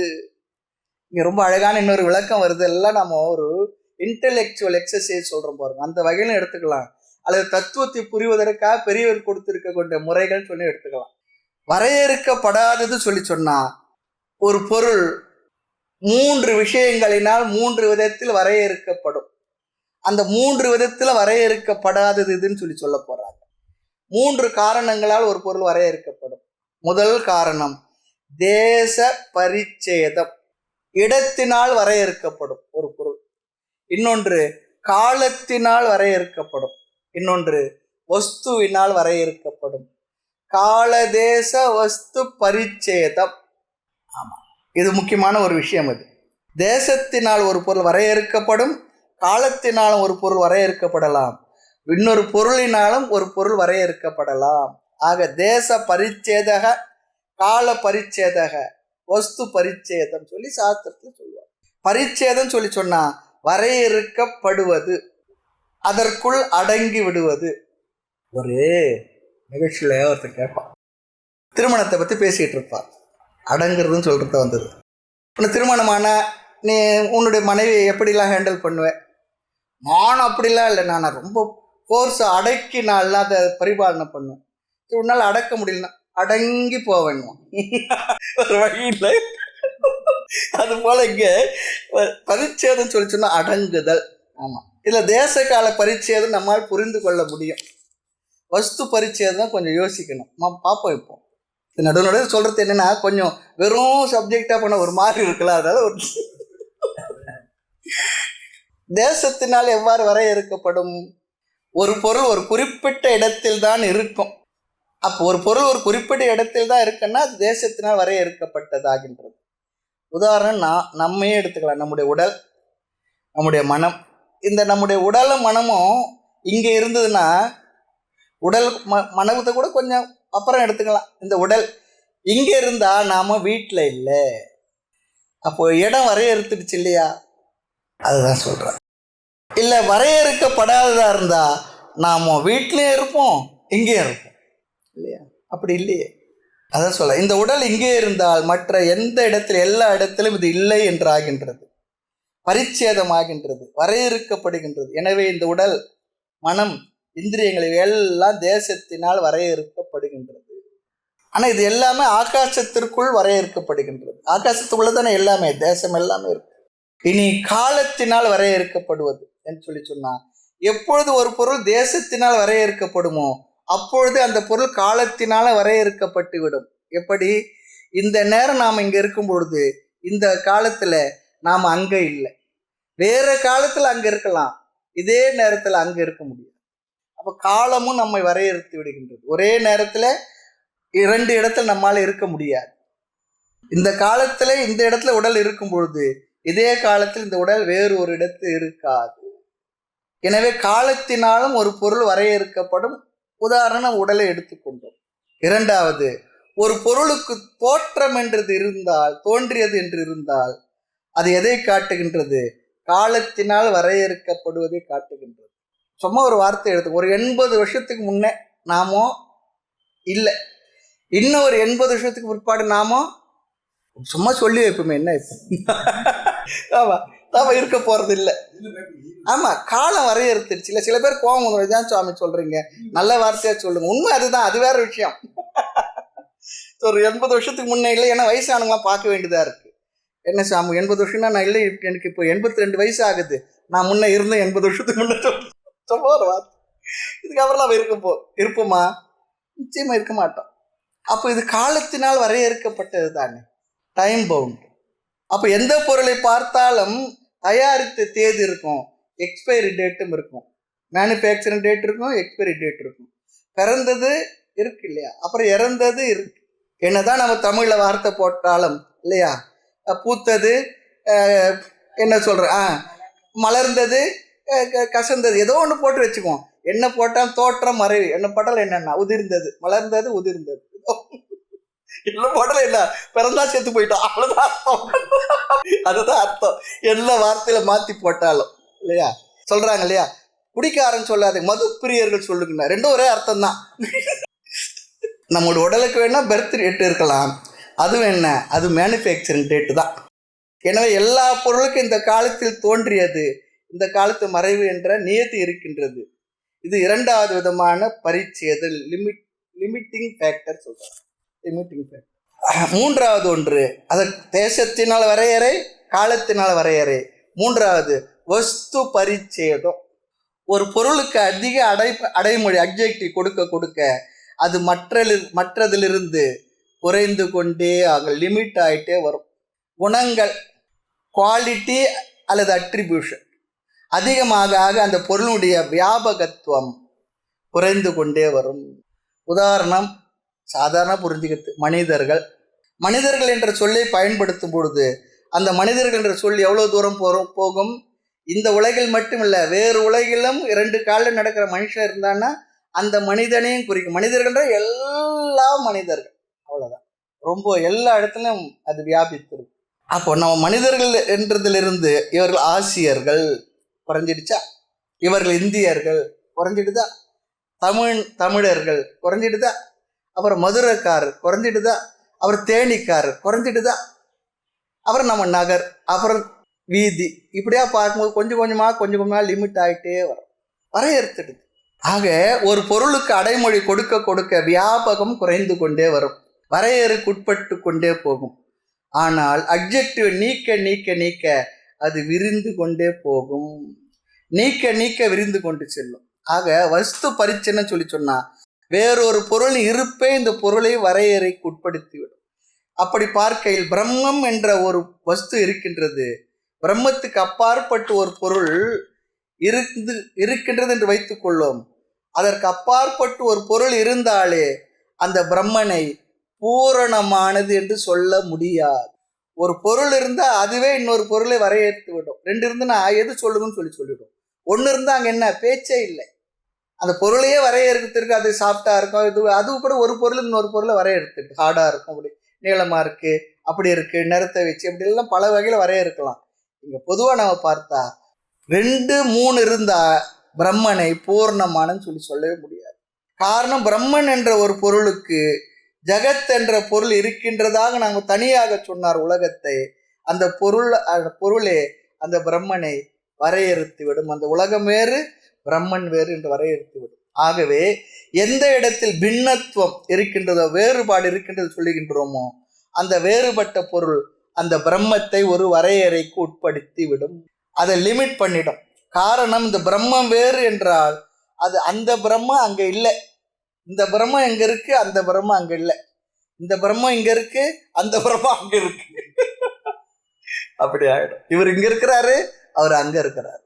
இங்க ரொம்ப அழகான இன்னொரு விளக்கம் வருது. எல்லாம் நம்ம ஒரு இன்டெலெக்சுவல் எக்ஸசைஸ் சொல்றோம் பாருங்க, அந்த வகையிலும் எடுத்துக்கலாம், அல்லது தத்துவத்தை புரிவதற்காக பெரியவர் கொடுத்திருக்க கொண்ட முறைகள் சொல்லி எடுத்துக்கலாம். வரையறுக்கப்படாதது சொன்னா ஒரு பொருள் 3 விஷயங்களினால் 3 விதத்தில் வரையறுக்கப்படும். அந்த 3 விதத்துல வரையறுக்கப்படாதது இதுன்னு சொல்ல போறாங்க. 3 காரணங்களால் ஒரு பொருள் வரையறுக்கப்படும். முதல் காரணம் தேச பரிச்சேதம், இடத்தினால் வரையறுக்கப்படும் ஒரு பொருள். இன்னொன்று காலத்தினால் வரையறுக்கப்படும். இன்னொன்று வஸ்துவினால் வரையறுக்கப்படும். காலதேச வஸ்து பரிச்சேதம். ஆமா, இது முக்கியமான ஒரு விஷயம். அது தேசத்தினால் ஒரு பொருள் வரையறுக்கப்படும், காலத்தினாலும் ஒரு பொருள் வரையறுக்கப்படலாம், இன்னொரு பொருளினாலும் ஒரு பொருள் வரையறுக்கப்படலாம். ஆக தேச பரிச்சேதக, கால பரிச்சேதக, வஸ்து பரிச்சேதம் சொல்லி சாஸ்திரத்தில் சொல்லுவார். பரிச்சேதம் சொன்னா வரையறுக்கப்படுவது, அதற்குள் அடங்கி விடுவது. ஒரு நிகழ்ச்சியில ஒருத்தர் கேட்பான், திருமணத்தை பற்றி பேசிகிட்டு இருப்பார். அடங்குறதுன்னு சொல்கிறத வந்தது. உன்னை திருமணமான நீ உன்னுடைய மனைவியை எப்படிலாம் ஹேண்டில் பண்ணுவேன்? நான் அப்படிலாம் இல்லை, நான் ரொம்ப ஃபோர்ஸை அடக்கி நான் அதை பரிபாலனை பண்ணுவேன். உன்னால் அடக்க முடியலன்னா அடங்கி போவேன் ஒரு வழியில். அது போல இங்கே பரிச்சேதம் சொன்னா அடங்குதல். ஆமாம், இதில் தேச கால பரிச்சேதம் நம்மால் புரிந்து கொள்ள முடியும். வஸ்து பரிச்சேதம் தான் கொஞ்சம் யோசிக்கணும். பார்ப்போம். இப்போ நடுநடுவு சொல்கிறது என்னென்னா, கொஞ்சம் வெறும் சப்ஜெக்டாக பண்ண ஒரு மாதிரி இருக்கலாம். அதனால ஒரு தேசத்தினால் எவ்வாறு வரையறுக்கப்படும்? ஒரு பொருள் ஒரு குறிப்பிட்ட இடத்தில் தான் இருக்கும். அப்போ ஒரு பொருள் ஒரு குறிப்பிட்ட இடத்தில் தான் இருக்குன்னா அது தேசத்தினால் வரையறுக்கப்பட்டதாகின்றது. உதாரணம் நம்மையே எடுத்துக்கலாம். நம்முடைய உடல், நம்முடைய மனம். இந்த நம்முடைய உடலும் மனமும் இங்கே இருந்ததுன்னா, உடல் மனத்தை கூட கொஞ்சம் அப்புறம் எடுத்துக்கலாம். இந்த உடல் இங்கே இருந்தால் நாம் வீட்டில் இல்லை. அப்போ இடம் வரையறுத்துடுச்சு இல்லையா? அதுதான் சொல்கிறேன். இல்லை வரையறுக்கப்படாததாக இருந்தால் நாம் வீட்டிலையும் இருப்போம், இங்கேயும் இருப்போம் இல்லையா? அப்படி இல்லையே. அதான் சொல்ல, இந்த உடல் இங்கே இருந்தால் மற்ற எந்த இடத்துல, எல்லா இடத்திலும் இது இல்லை என்று ஆகின்றது, பரிச்சேதமாகின்றது, வரையறுக்கப்படுகின்றது. எனவே இந்த உடல், மனம், இந்திரியங்களை எல்லாம் தேசத்தினால் வரையறுக்கப்படுகின்றது. ஆனால் இது எல்லாமே ஆகாசத்திற்குள் வரையறுக்கப்படுகின்றது. ஆகாசத்துக்குள்ள தானே எல்லாமே, தேசம் எல்லாமே இருக்கு. இனி காலத்தினால் வரையறுக்கப்படுவது என்று சொன்னால், எப்பொழுது ஒரு பொருள் தேசத்தினால் வரையறுக்கப்படுமோ அப்பொழுது அந்த பொருள் காலத்தினால வரையறுக்கப்பட்டு விடும். எப்படி? இந்த நேரம் நாம் இங்கே இருக்கும் பொழுது இந்த காலத்தில் நாம் அங்கே இல்லை, வேற காலத்தில் அங்கே இருக்கலாம், இதே நேரத்தில் அங்கே இருக்க முடியும். அப்போ காலமும் நம்மை வரையறுத்து விடுகின்றது. ஒரே நேரத்தில் 2 இடத்துல நம்மால் இருக்க முடியாது. இந்த காலத்தில் இந்த இடத்துல உடல் இருக்கும் பொழுது இதே காலத்தில் இந்த உடல் வேறு ஒரு இடத்தில் இருக்காது. எனவே காலத்தினாலும் ஒரு பொருள் வரையறுக்கப்படும். உதாரணம் உடலை எடுத்துக்கொண்டோம். இரண்டாவது, ஒரு பொருளுக்கு தோற்றம் என்றது இருந்தால், தோன்றியது என்று இருந்தால் அது எதை காட்டுகின்றது? காலத்தினால் வரையறுக்கப்படுவதை காட்டுகின்றது. சும்மா ஒரு வார்த்தை எடுத்து, ஒரு 80 வருஷத்துக்கு முன்னே நாமோ இல்லை, இன்னும் ஒரு 80 வருஷத்துக்கு பிற்பாடு நாமோ சும்மா சொல்லி வைப்போமே, என்ன இப்போ ஆமா நாம இருக்க போறது இல்லை. ஆமா, காலம் வரையறுத்துருச்சு. இல்லை, சில பேர் கோவம் தான் சுவாமி சொல்றீங்க, நல்ல வார்த்தையா சொல்லுங்க. உண்மை அதுதான், அது வேற விஷயம். ஒரு 80 வருஷத்துக்கு முன்னே இல்லை, ஏன்னா வயசானவங்களாம் பார்க்க வேண்டியதா இருக்கு. என்ன சாமி 80 வருஷம்னா நான் இல்லை, எனக்கு இப்போ 82 வயசு ஆகுது, நான் முன்னே இருந்தேன் 80 வருஷத்துக்கு முன்னே சொல்ல ஒரு வார்த்தை. இதுக்கப்புறம் நம்ம இருப்போமா? நிச்சயமா இருக்க மாட்டோம். அப்போ இது காலத்தினால் வரையறுக்கப்பட்டது தானே, டைம் பவுண்ட். அப்போ எந்த பொருளை பார்த்தாலும் தயாரித்த தேதி இருக்கும், எக்ஸ்பைரி டேட்டும் இருக்கும், மேனுஃபேக்சரிங் டேட் இருக்கும், எக்ஸ்பைரி டேட் இருக்கும். பிறந்தது இருக்கு இல்லையா, அப்புறம் இறந்தது இருக்கு. என்னதான் நம்ம தமிழில் வார்த்தை போட்டாலும் இல்லையா, பூத்தது, என்ன சொல்கிறேன், மலர்ந்தது, கசந்தது, ஏதோ ஒன்று போட்டு வச்சுக்குவோம். என்ன போட்டால் தோற்றம் மறைவு, என்ன போட்டால் என்னென்னா உதிர்ந்தது, மலர்ந்தது, உதிர்ந்தது, இல்லை போடல, என்ன பிறந்தா செத்து போயிட்டோம், அவ்வளோதான் அர்த்தம். அதுதான் அர்த்தம், எல்லா வார்த்தையில மாற்றி போட்டாலும் இல்லையா. சொல்கிறாங்க இல்லையா, குடிக்காரன் சொல்லாது, மது பிரியர்கள் சொல்லுங்கண்ணா, ரெண்டும் ஒரே அர்த்தம் தான். நம்மளோட உடலுக்கு வேணா பர்த் டேட் இருக்கலாம், அதுவும் என்ன, அது மேனுஃபேக்சரிங் டேட்டு தான். எனவே எல்லா பொருளுக்கும் இந்த காலத்தில் தோன்றியது, இந்த காலத்து மறைவு என்ற நியதி இருக்கின்றது. இது இரண்டாவது விதமான பரிச்சேதல், லிமிட்டிங் ஃபேக்டர் சொல்றாங்க. Limiting factor. மூன்றாவது ஒன்று, அது தேசத்தினால் வரையறை, காலத்தினால் வரையறை. மூன்றாவது வஸ்து பரிச்சேதம். ஒரு பொருளுக்கு அதிக அடைமொழி அப்ஜெக்டிவ் கொடுக்க கொடுக்க அது மற்றதிலிருந்து குறைந்து கொண்டே லிமிட் ஆகிட்டே வரும். குணங்கள், குவாலிட்டி அல்லது அட்ரிபியூஷன் அதிகமாக ஆக அந்த பொருளுடைய வியாபகத்துவம் குறைந்து கொண்டே வரும். உதாரணம் சாதாரண புரிஞ்சுக்கிறது, மனிதர்கள் என்ற சொல்லை பயன்படுத்தும் பொழுது அந்த மனிதர்கள் என்ற சொல் எவ்வளோ தூரம் போகும், இந்த உலகில் மட்டும் இல்லை, வேறு உலகிலும் 2 காலில் நடக்கிற மனுஷன் இருந்தான்னா அந்த மனிதனையும் குறிக்கும். மனிதர்கள்ன்ற எல்லா மனிதர்கள், அவ்வளோதான், ரொம்ப எல்லா இடத்துலையும் அது வியாபித்திருக்கு. அப்போ நம்ம மனிதர்கள் என்றதிலிருந்து இவர்கள் ஆசியர்கள் குறைஞ்சிடுச்சா, இவர்கள் இந்தியர்கள் குறைஞ்சிடுதா, தமிழர்கள் குறைஞ்சிடுதா, அப்புறம் மதுரைக்காரர் குறைஞ்சிடுதா, அப்புறம் தேனிக்காரர் குறைஞ்சிடுதா, அப்புறம் நம்ம நகர், அப்புறம் வீதி, இப்படியா பார்க்கும்போது கொஞ்சம் கொஞ்சமாக லிமிட் ஆகிட்டே வரும், வரையறுத்துடுது. ஆக ஒரு பொருளுக்கு அடைமொழி கொடுக்க கொடுக்க வியாபகம் குறைந்து கொண்டே வரும், வரையறுக்குட்பட்டு கொண்டே போகும். ஆனால் அட்ஜெக்டிவ் நீக்க நீக்க நீக்க அது விரிந்து கொண்டே போகும், நீக்க நீக்க விரிந்து கொண்டு செல்லும். ஆக வஸ்து பரிச்சைன்னு சொல்லி சொன்னா வேறொரு பொருள் இருப்பே இந்த பொருளை வரையறைக்கு உட்படுத்திவிடும். அப்படி பார்க்கையில் பிரம்மம் என்ற ஒரு வஸ்து இருக்கின்றது, பிரம்மத்துக்கு அப்பாற்பட்டு ஒரு பொருள் இருக்கின்றது என்று வைத்துக் கொள்ளும். அதற்கு அப்பாற்பட்டு ஒரு பொருள் இருந்தாலே அந்த பிரம்மனை பூரணமானது என்று சொல்ல முடியாது. ஒரு பொருள் இருந்தால் அதுவே இன்னொரு பொருளை வரையறுத்து விடும். 2 இருந்து நான் எது சொல்லுங்கன்னு சொல்லிவிடும். 1 இருந்தால் அங்கே என்ன பேச்சே இல்லை, அந்த பொருளையே வரையறுக்கிறதுக்கு அது சாஃப்டாக இருக்கும், இது அது கூட ஒரு பொருள் இன்னொரு பொருளை வரையறுத்துட்டு ஹார்டாக இருக்கும், அப்படி நீளமாக இருக்குது, அப்படி இருக்குது, நிறத்தை வச்சு அப்படி எல்லாம் பல வகையில் வரையறுக்கலாம். இங்கே பொதுவாக நம்ம பார்த்தா 2, 3 இருந்தால் பிரம்மனை பூர்ணமானன்னு சொல்லவே முடியாது. காரணம், பிரம்மன் என்ற ஒரு பொருளுக்கு ஜகத் என்ற பொருள் இருக்கின்றதாக நாங்கள் தனியாக சொன்னார் உலகத்தை, அந்த பொருளே அந்த பிரம்மனை வரையறுத்து விடும். அந்த உலகம் வேறு பிரம்மன் வேறு என்று வரையறுத்து விடும். ஆகவே எந்த இடத்தில் பின்னத்துவம் இருக்கின்றதோ, வேறுபாடு இருக்கின்றது சொல்லுகின்றோமோ, அந்த வேறுபட்ட பொருள் அந்த பிரம்மத்தை ஒரு வரையறைக்கு உட்படுத்தி விடும், அதை லிமிட் பண்ணிடும். காரணம், இந்த பிரம்மம் வேறு என்றால் அது அந்த பிரம்மம் அங்கே இல்லை, இந்த பிரம்மம் எங்க இருக்கு, அந்த பிரம்மம் அங்க இல்லை, இந்த பிரம்மம் இங்க இருக்கு, அந்த பிரம்மம் அங்க இருக்கு, அப்படி ஆயிடும். இவர் இங்க இருக்கிறாரு, அவர் அங்க இருக்கிறார்.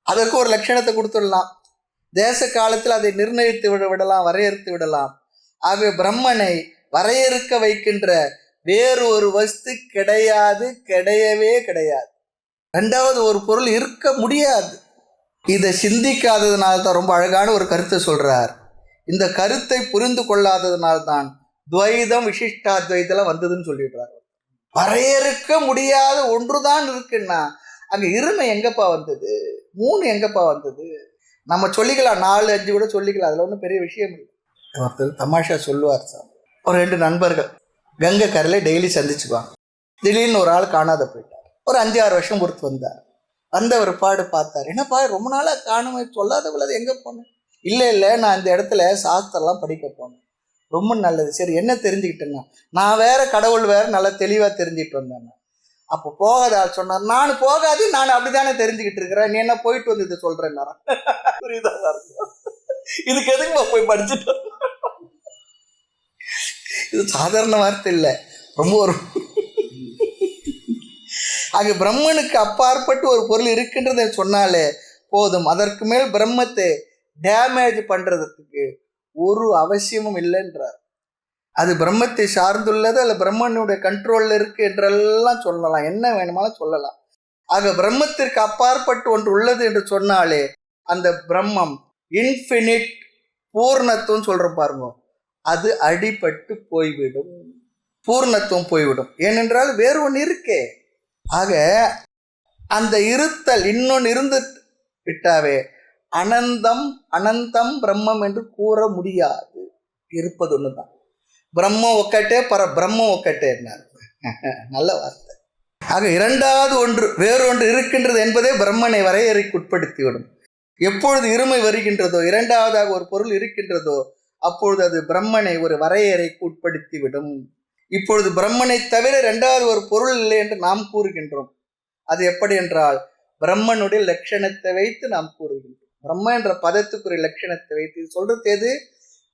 அதற்கு ஒரு லட்சணத்தை கொடுத்துடலாம், தேச காலத்தில் அதை நிர்ணயித்து விடலாம், வரையறுத்து விடலாம். ஆகவே பிரம்மனை வரையறுக்க வைக்கின்ற வேறு ஒரு வஸ்து கிடையவே கிடையாது. 2வது ஒரு பொருள் இருக்க முடியாது. இதை சிந்திக்காததுனால தான் ரொம்ப அழகான ஒரு கருத்தை சொல்றார். இந்த கருத்தை புரிந்து கொள்ளாததுனால்தான் துவைதம் விசிஷ்டாத்வைதம் வந்ததுன்னு சொல்லிடுறாரு. வரையறுக்க முடியாத ஒன்றுதான் இருக்குன்னா அங்க இருமை எங்கப்பா வந்தது, 3 எங்கப்பா வந்தது? நம்ம சொல்லிக்கலாம், 4, 5 கூட சொல்லிக்கலாம், அதுல ஒன்றும் பெரிய விஷயம் இல்லை. ஒருத்தர் தமாஷா சொல்லுவார் சார், ஒரு 2 நண்பர்கள் கங்கை கரையில் டெய்லி சந்திச்சுக்குவாங்க. திடீர்னு ஒரு ஆள் காணாத போயிட்டார். ஒரு 5-6 வருஷம் பொறுத்து வந்தார். ஒரு பாடு பார்த்தார், என்னப்பா ரொம்ப நாளாக காணுமே, சொல்லாத உள்ளது எங்கே போனேன்? இல்லை நான் இந்த இடத்துல சாஸ்திரம்லாம் படிக்க போனேன். ரொம்ப நல்லது, சரி என்ன தெரிஞ்சுக்கிட்டேன்னா, நான் வேற கடவுள் வேற நல்லா தெளிவாக தெரிஞ்சுக்கிட்டு வந்தேன். அப்போ போகாத ஆள் சொன்னார், நான் போகாது, நான் அப்படித்தானே தெரிஞ்சுக்கிட்டு இருக்கிறேன், நீ என்ன போயிட்டு வந்து இதை சொல்றேன்னா புரியுதா? இதுக்கு எதுக்குமா போய் படிச்சுட்டு? இது சாதாரண வார்த்தை இல்லை, ரொம்ப ஒரு ஆக பிரம்மனுக்கு அப்பாற்பட்டு ஒரு பொருள் இருக்கின்றதை சொன்னாலே போதும். அதற்கு மேல் பிரம்மத்தை டேமேஜ் பண்றதுக்கு ஒரு அவசியமும் இல்லைன்றார். அது பிரம்மத்தை சார்ந்துள்ளது, அல்ல பிரம்மனுடைய கண்ட்ரோல்ல இருக்கு என்றெல்லாம் சொல்லலாம், என்ன வேணுமாலும் சொல்லலாம். ஆக பிரம்மத்திற்கு அப்பாற்பட்டு ஒன்று உள்ளது என்று சொன்னாலே அந்த பிரம்மம் இன்ஃபினிட் பூர்ணத்துவம் சொல்ற பாருங்க, அது அடிபட்டு போய்விடும். பூர்ணத்துவம் போய்விடும். ஏனென்றால் வேறு ஒன்று இருக்கே. ஆக அந்த இருத்தல் இன்னொன்று இருந்து விட்டாவே அனந்தம் அனந்தம் பிரம்மம் என்று கூற முடியாது. இருப்பது ஒன்று தான். பிரம்மம் ஒக்கட்டே பிரம்மம் ஒக்கட்டே. நல்ல வார்த்தை. ஆக இரண்டாவது ஒன்று வேறொன்று இருக்கின்றது என்பதே பிரம்மனை வரையறைக்கு உட்படுத்திவிடும். எப்பொழுது இருமை வருகின்றதோ, இரண்டாவதாக ஒரு பொருள் இருக்கின்றதோ, அப்பொழுது அது பிரம்மனை ஒரு வரையறைக்கு உட்படுத்திவிடும். இப்பொழுது பிரம்மனை தவிர இரண்டாவது ஒரு பொருள் இல்லை என்று நாம் கூறுகின்றோம். அது எப்படி என்றால் பிரம்மனுடைய லட்சணத்தை வைத்து நாம் கூறுகின்றோம். பிரம்ம என்ற பதத்துக்குரிய லட்சணத்தை வைத்து இது சொல்றது எது?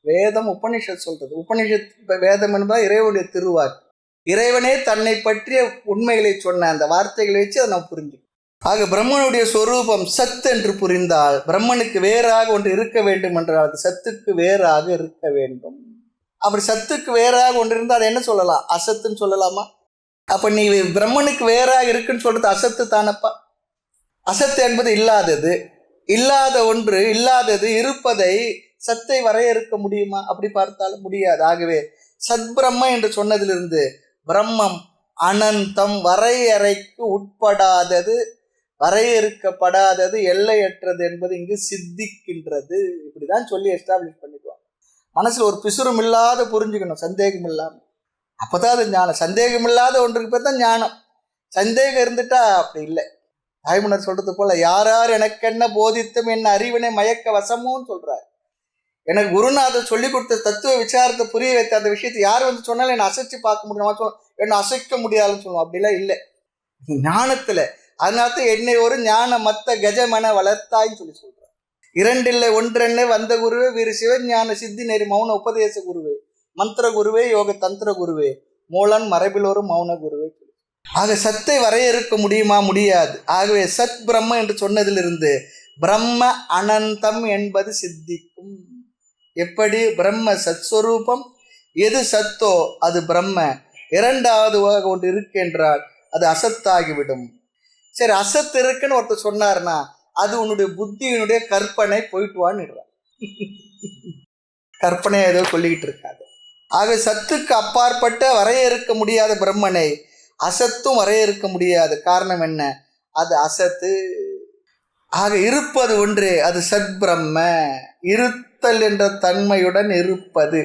வேதம், உபனிஷத் சொல்றது. உபனிஷத் வேதம் என்பதால் இறைவனுடைய திருவாக்கு. இறைவனே தன்னை பற்றிய உண்மைகளை சொன்ன அந்த வார்த்தைகளை வச்சு அதை நாம் புரிஞ்சுக்கணும். ஆக பிரம்மனுடைய சொரூபம் சத் என்று புரிந்தால் பிரம்மனுக்கு வேறாக ஒன்று இருக்க வேண்டும் என்றால் அது சத்துக்கு வேறாக இருக்க வேண்டும். அப்படி சத்துக்கு வேறாக ஒன்று இருந்தால் அதை என்ன சொல்லலாம்? அசத்துன்னு சொல்லலாமா? அப்ப நீ பிரம்மனுக்கு வேறாக இருக்குன்னு சொல்றது அசத்து தானப்பா. அசத்து என்பது இல்லாதது. இல்லாத ஒன்று, இல்லாதது இருப்பதை சத்தை வரையறுக்க முடியுமா? அப்படி பார்த்தாலும் முடியாது. ஆகவே சத் பிரம்ம என்று சொன்னதிலிருந்து பிரம்மம் அனந்தம், வரையறைக்கு உட்படாதது, வரையறுக்கப்படாதது, எல்லையற்றது என்பது இங்கு சித்திக்கின்றது. இப்படிதான் சொல்லி எஸ்டாப்ளிஷ் பண்ணிடுவாங்க. மனசுல ஒரு பிசுறும் இல்லாத புரிஞ்சுக்கணும், சந்தேகம் இல்லாம. அப்பதான் அது ஞானம். சந்தேகம் இல்லாத ஒன்றுக்கு பேர் தான் ஞானம். சந்தேகம் இருந்துட்டா அப்படி இல்லை. தாய்மன்னர் சொல்றது போல யார் எனக்கென்ன போதித்தும் என்ன அறிவினை மயக்க வசமும் சொல்றாரு. எனக்கு குருநாதர் சொல்லி கொடுத்த தத்துவ விசாரத்தை புரிய வைத்த அந்த விஷயத்தை யார் வந்து சொன்னாலும் என்னை அசைச்சு பார்க்க முடியுமா, என்னை அசைக்க முடியாதுன்னு சொல்லுவோம். அப்படிலாம் இல்லை ஞானத்துல. அதனால என்னை ஒரு ஞான மத்த கஜமன வளர்த்தாயின்னு சொல்லி சொல்றாரு. இரண்டில்லை ஒன்றென்னை வந்த குருவே வீர சிவஞான சித்தி நெறி மௌன உபதேச குருவே மந்திர குருவே யோக தந்திர குருவே மூலன் மரபில் ஒரு மௌன குருவே. ஆக சத்தை வரையறுக்க முடியுமா? முடியாது. ஆகவே சத் பிரம்ம என்று சொன்னதிலிருந்து பிரம்ம அனந்தம் என்பது சித்திக்கும். எப்படி? பிரம்ம சத்ஸ்வரூபம். எது சத்தோ அது பிரம்ம. இரண்டாவது ஒன்று இருக்கு என்றால் அது அசத்தாகிவிடும். சரி, அசத்து இருக்குன்னு ஒருத்தர் சொன்னார்னா அது உன்னுடைய புத்தியினுடைய கற்பனை, போயிட்டு வான்னு கற்பனையை ஏதோ சொல்லிக்கிட்டு இருக்காது. ஆக சத்துக்கு அப்பாற்பட்ட வரையறுக்க முடியாத பிரம்மனை அசத்தும் வரையறுக்க முடியாது. காரணம் என்ன? அது அசத்து. ஆக இருப்பது ஒன்றே, அது சத் பிரம்ம. இருத்தல் என்ற தன்மையுடன் இருப்பது.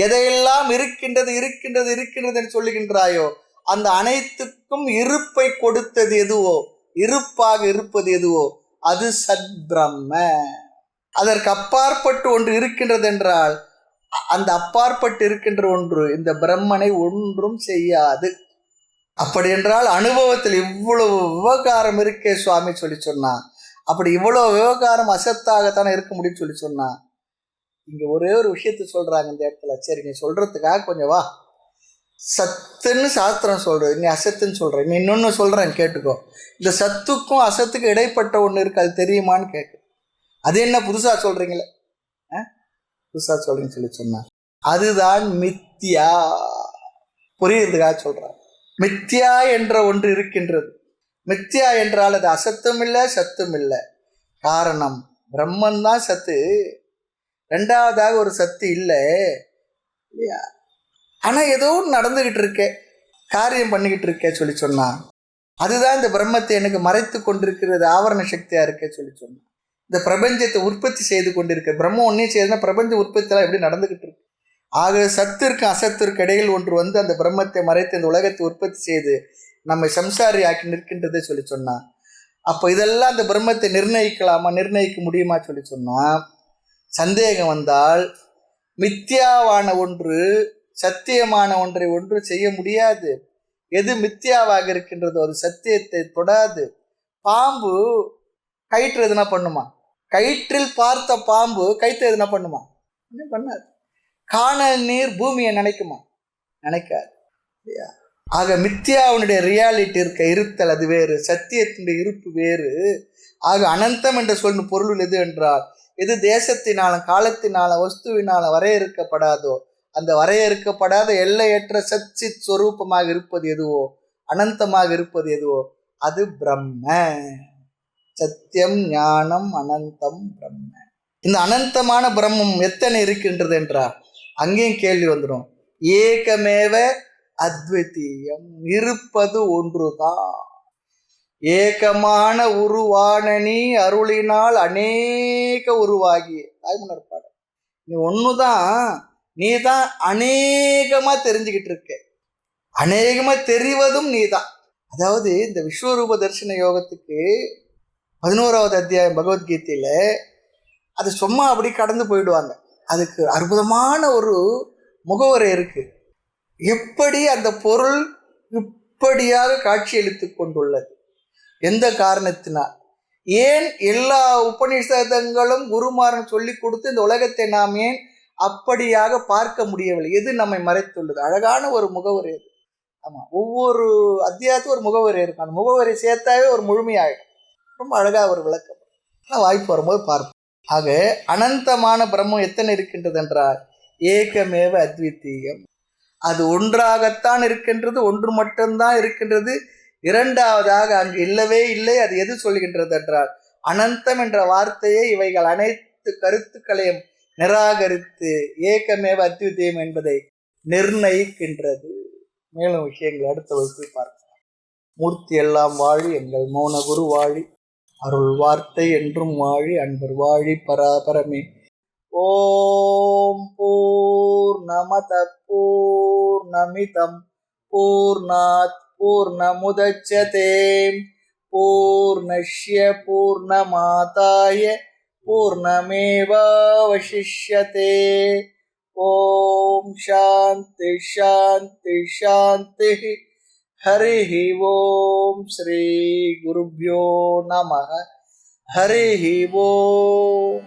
எதையெல்லாம் இருக்கின்றது இருக்கின்றது இருக்கின்றது என்று சொல்லுகின்றாயோ அந்த அனைத்துக்கும் இருப்பை கொடுத்தது எதுவோ, இருப்பாக இருப்பது எதுவோ அது சத் பிரம்ம. அதற்கு அப்பாற்பட்டு ஒன்று இருக்கின்றது என்றால் அந்த அப்பாற்பட்டு இருக்கின்ற ஒன்று இந்த பிரம்மனை ஒன்றும் செய்யாது. அப்படி என்றால் அனுபவத்தில் இவ்வளவு விவகாரம் இருக்கே சுவாமி சொல்லி சொன்னா, அப்படி இவ்வளவு விவகாரம் அசத்தாகத்தானே இருக்க முடியும்னு சொல்லி சொன்னா, இங்க ஒரே ஒரு விஷயத்த சொல்றாங்க இந்த இடத்துல. சரி, நீ சொல்றதுக்காக கொஞ்சம் வா, சத்துன்னு சாஸ்திரம் சொல்றது, நீ அசத்துன்னு சொல்ற, நீ இன்னொன்னு சொல்றேன் கேட்டுக்கோ. இந்த சத்துக்கும் அசத்துக்கும் இடைப்பட்ட ஒன்று இருக்கு, அது தெரியுமான்னு கேட்கு. அது என்ன புதுசா சொல்றீங்களே, புதுசா சொல்றீங்கன்னு சொல்லி சொன்னா அதுதான் மித்யா. புரியுறதுக்காக சொல்றாங்க. மித்யா என்ற ஒன்று இருக்கின்றது. மித்யா என்றால் அது அசத்தும் இல்லை சத்தும் இல்லை. காரணம் பிரம்மன் தான் சத்து, ரெண்டாவதாக ஒரு சத்து இல்லை இல்லையா? ஆனா ஏதோ நடந்துகிட்டு இருக்கே, காரியம் பண்ணிக்கிட்டு இருக்கே சொல்லி சொன்னா அதுதான் இந்த பிரம்மத்தை எனக்கு மறைத்து கொண்டிருக்கிறது, ஆவரண சக்தியா இருக்கே சொல்லி சொன்னா. இந்த பிரபஞ்சத்தை உற்பத்தி செய்து கொண்டிருக்க பிரம்மம் ஒன்னே செய்யுதுன்னா பிரபஞ்ச உற்பத்தியெல்லாம் எப்படி நடந்துகிட்டு இருக்கு. ஆக சத்திற்கும் அசத்திற்கு இடையில் ஒன்று வந்து அந்த பிரம்மத்தை மறைத்து இந்த உலகத்தை உற்பத்தி செய்து நம்மை சம்சாரி ஆக்கி நிற்கின்றதே சொல்லி சொன்னா, அப்போ இதெல்லாம் அந்த பிரம்மத்தை நிர்ணயிக்கலாமா, நிர்ணயிக்க முடியுமா சொல்லி சொன்னா சந்தேகம் வந்தால் மித்யாவான ஒன்று சத்தியமான ஒன்றை ஒன்று செய்ய முடியாது. எது மித்யாவாக இருக்கின்றதோ அது சத்தியத்தை தொடாது. பாம்பு கயிற்று எதுனா பண்ணுமா? கயிற்றில் பார்த்த பாம்பு கயிற்று எதுனா பண்ணுமா? பண்ணாது. காணல் நீர் பூமியை நினைக்குமா? நினைக்காது. ஆக மித்யாவுடைய ரியாலிட்டி இருக்க இருத்தல் அது வேறு, சத்தியத்தினுடைய இருப்பு வேறு. ஆக அனந்தம் என்ற சொல்லும் பொருள் எது என்றால் எது தேசத்தினாலும் காலத்தினாலும் வஸ்துவினாலும் வரையறுக்கப்படாதோ அந்த வரையறுக்கப்படாத எல்லையற்ற சச்சித் ஸ்வரூபமாக இருப்பது எதுவோ, அனந்தமாக இருப்பது எதுவோ அது பிரம்ம. சத்தியம் ஞானம் அனந்தம் பிரம்ம. இந்த அனந்தமான பிரம்மம் எத்தனை இருக்கின்றது என்றால் அங்கேயும் கேள்வி வந்துடும். ஏகமேவ அத்விதீயம், இருப்பது ஒன்றுதான். ஏகமான உருவான நீ அருளினால் அநேக உருவாகிய தாய்மலர் பாடல். நீ ஒண்ணுதான், நீ தான் அநேகமா தெரிஞ்சுக்கிட்டு இருக்க, அநேகமா தெரிவதும் நீதான். அதாவது இந்த விஸ்வரூப தரிசன யோகத்துக்கு 11வது அத்தியாயம் பகவத்கீதையில அது சும்மா அப்படி கடந்து போயிடுவாங்க. அதுக்கு அற்புதமான ஒரு முகவரை இருக்கு. எப்படி அந்த பொருள் இப்படியாக காட்சியளித்து கொண்டுள்ளது, எந்த காரணத்தினால், ஏன் எல்லா உபநிஷதங்களும் குருமாரன் சொல்லி கொடுத்து இந்த உலகத்தை நாம் ஏன் அப்படியாக பார்க்க முடியவில்லை, எது நம்மை மறைத்துள்ளது? அழகான ஒரு முகவரி அது. ஆமாம், ஒவ்வொரு அத்தியாயத்துக்கும் ஒரு முகவரி இருக்கும். அந்த முகவரி சேர்த்தாவே ஒரு முழுமையாயிடும். ரொம்ப அழகாக ஒரு விளக்கம். வாய்ப்பு வரும்போது பார்ப்போம். ஆக அனந்தமான பிரம்மம் எத்தனை இருக்கின்றது என்றால் ஏகமேவ அத்விதீயம். அது ஒன்றாகத்தான் இருக்கின்றது, ஒன்று மட்டும்தான் இருக்கின்றது. இரண்டாவதாக அங்கு இல்லவே இல்லை. அது எது சொல்கின்றது என்றால் அனந்தம் என்ற வார்த்தையை இவைகள் அனைத்து கருத்துக்களையும் நிராகரித்து ஏகமேவ அத்விதீயம் என்பதை நிர்ணயிக்கின்றது. மேலும் விஷயங்கள் அடுத்த வகுப்பில் பார்க்கலாம். மூர்த்தி எல்லாம் வாழி, எங்கள் மௌன குரு வாழி, அருள் வார்த்தை என்றும் வாழி, அன்பர் வாழி பராபரமே. ஓம் பூர்ணமத பூர்ணமிதம் பூர்ணாத் பூர்ணமுதச்யதே பூர்ணஸ்ய பூர்ணமாதாய பூர்ணமேவாவசிஷ்யதே. ஓம் சாந்தி சாந்தி சாந்தி. ஹரி ஓம். ஸ்ரீ குருப்யோ நமः. ஹரி ஓம்.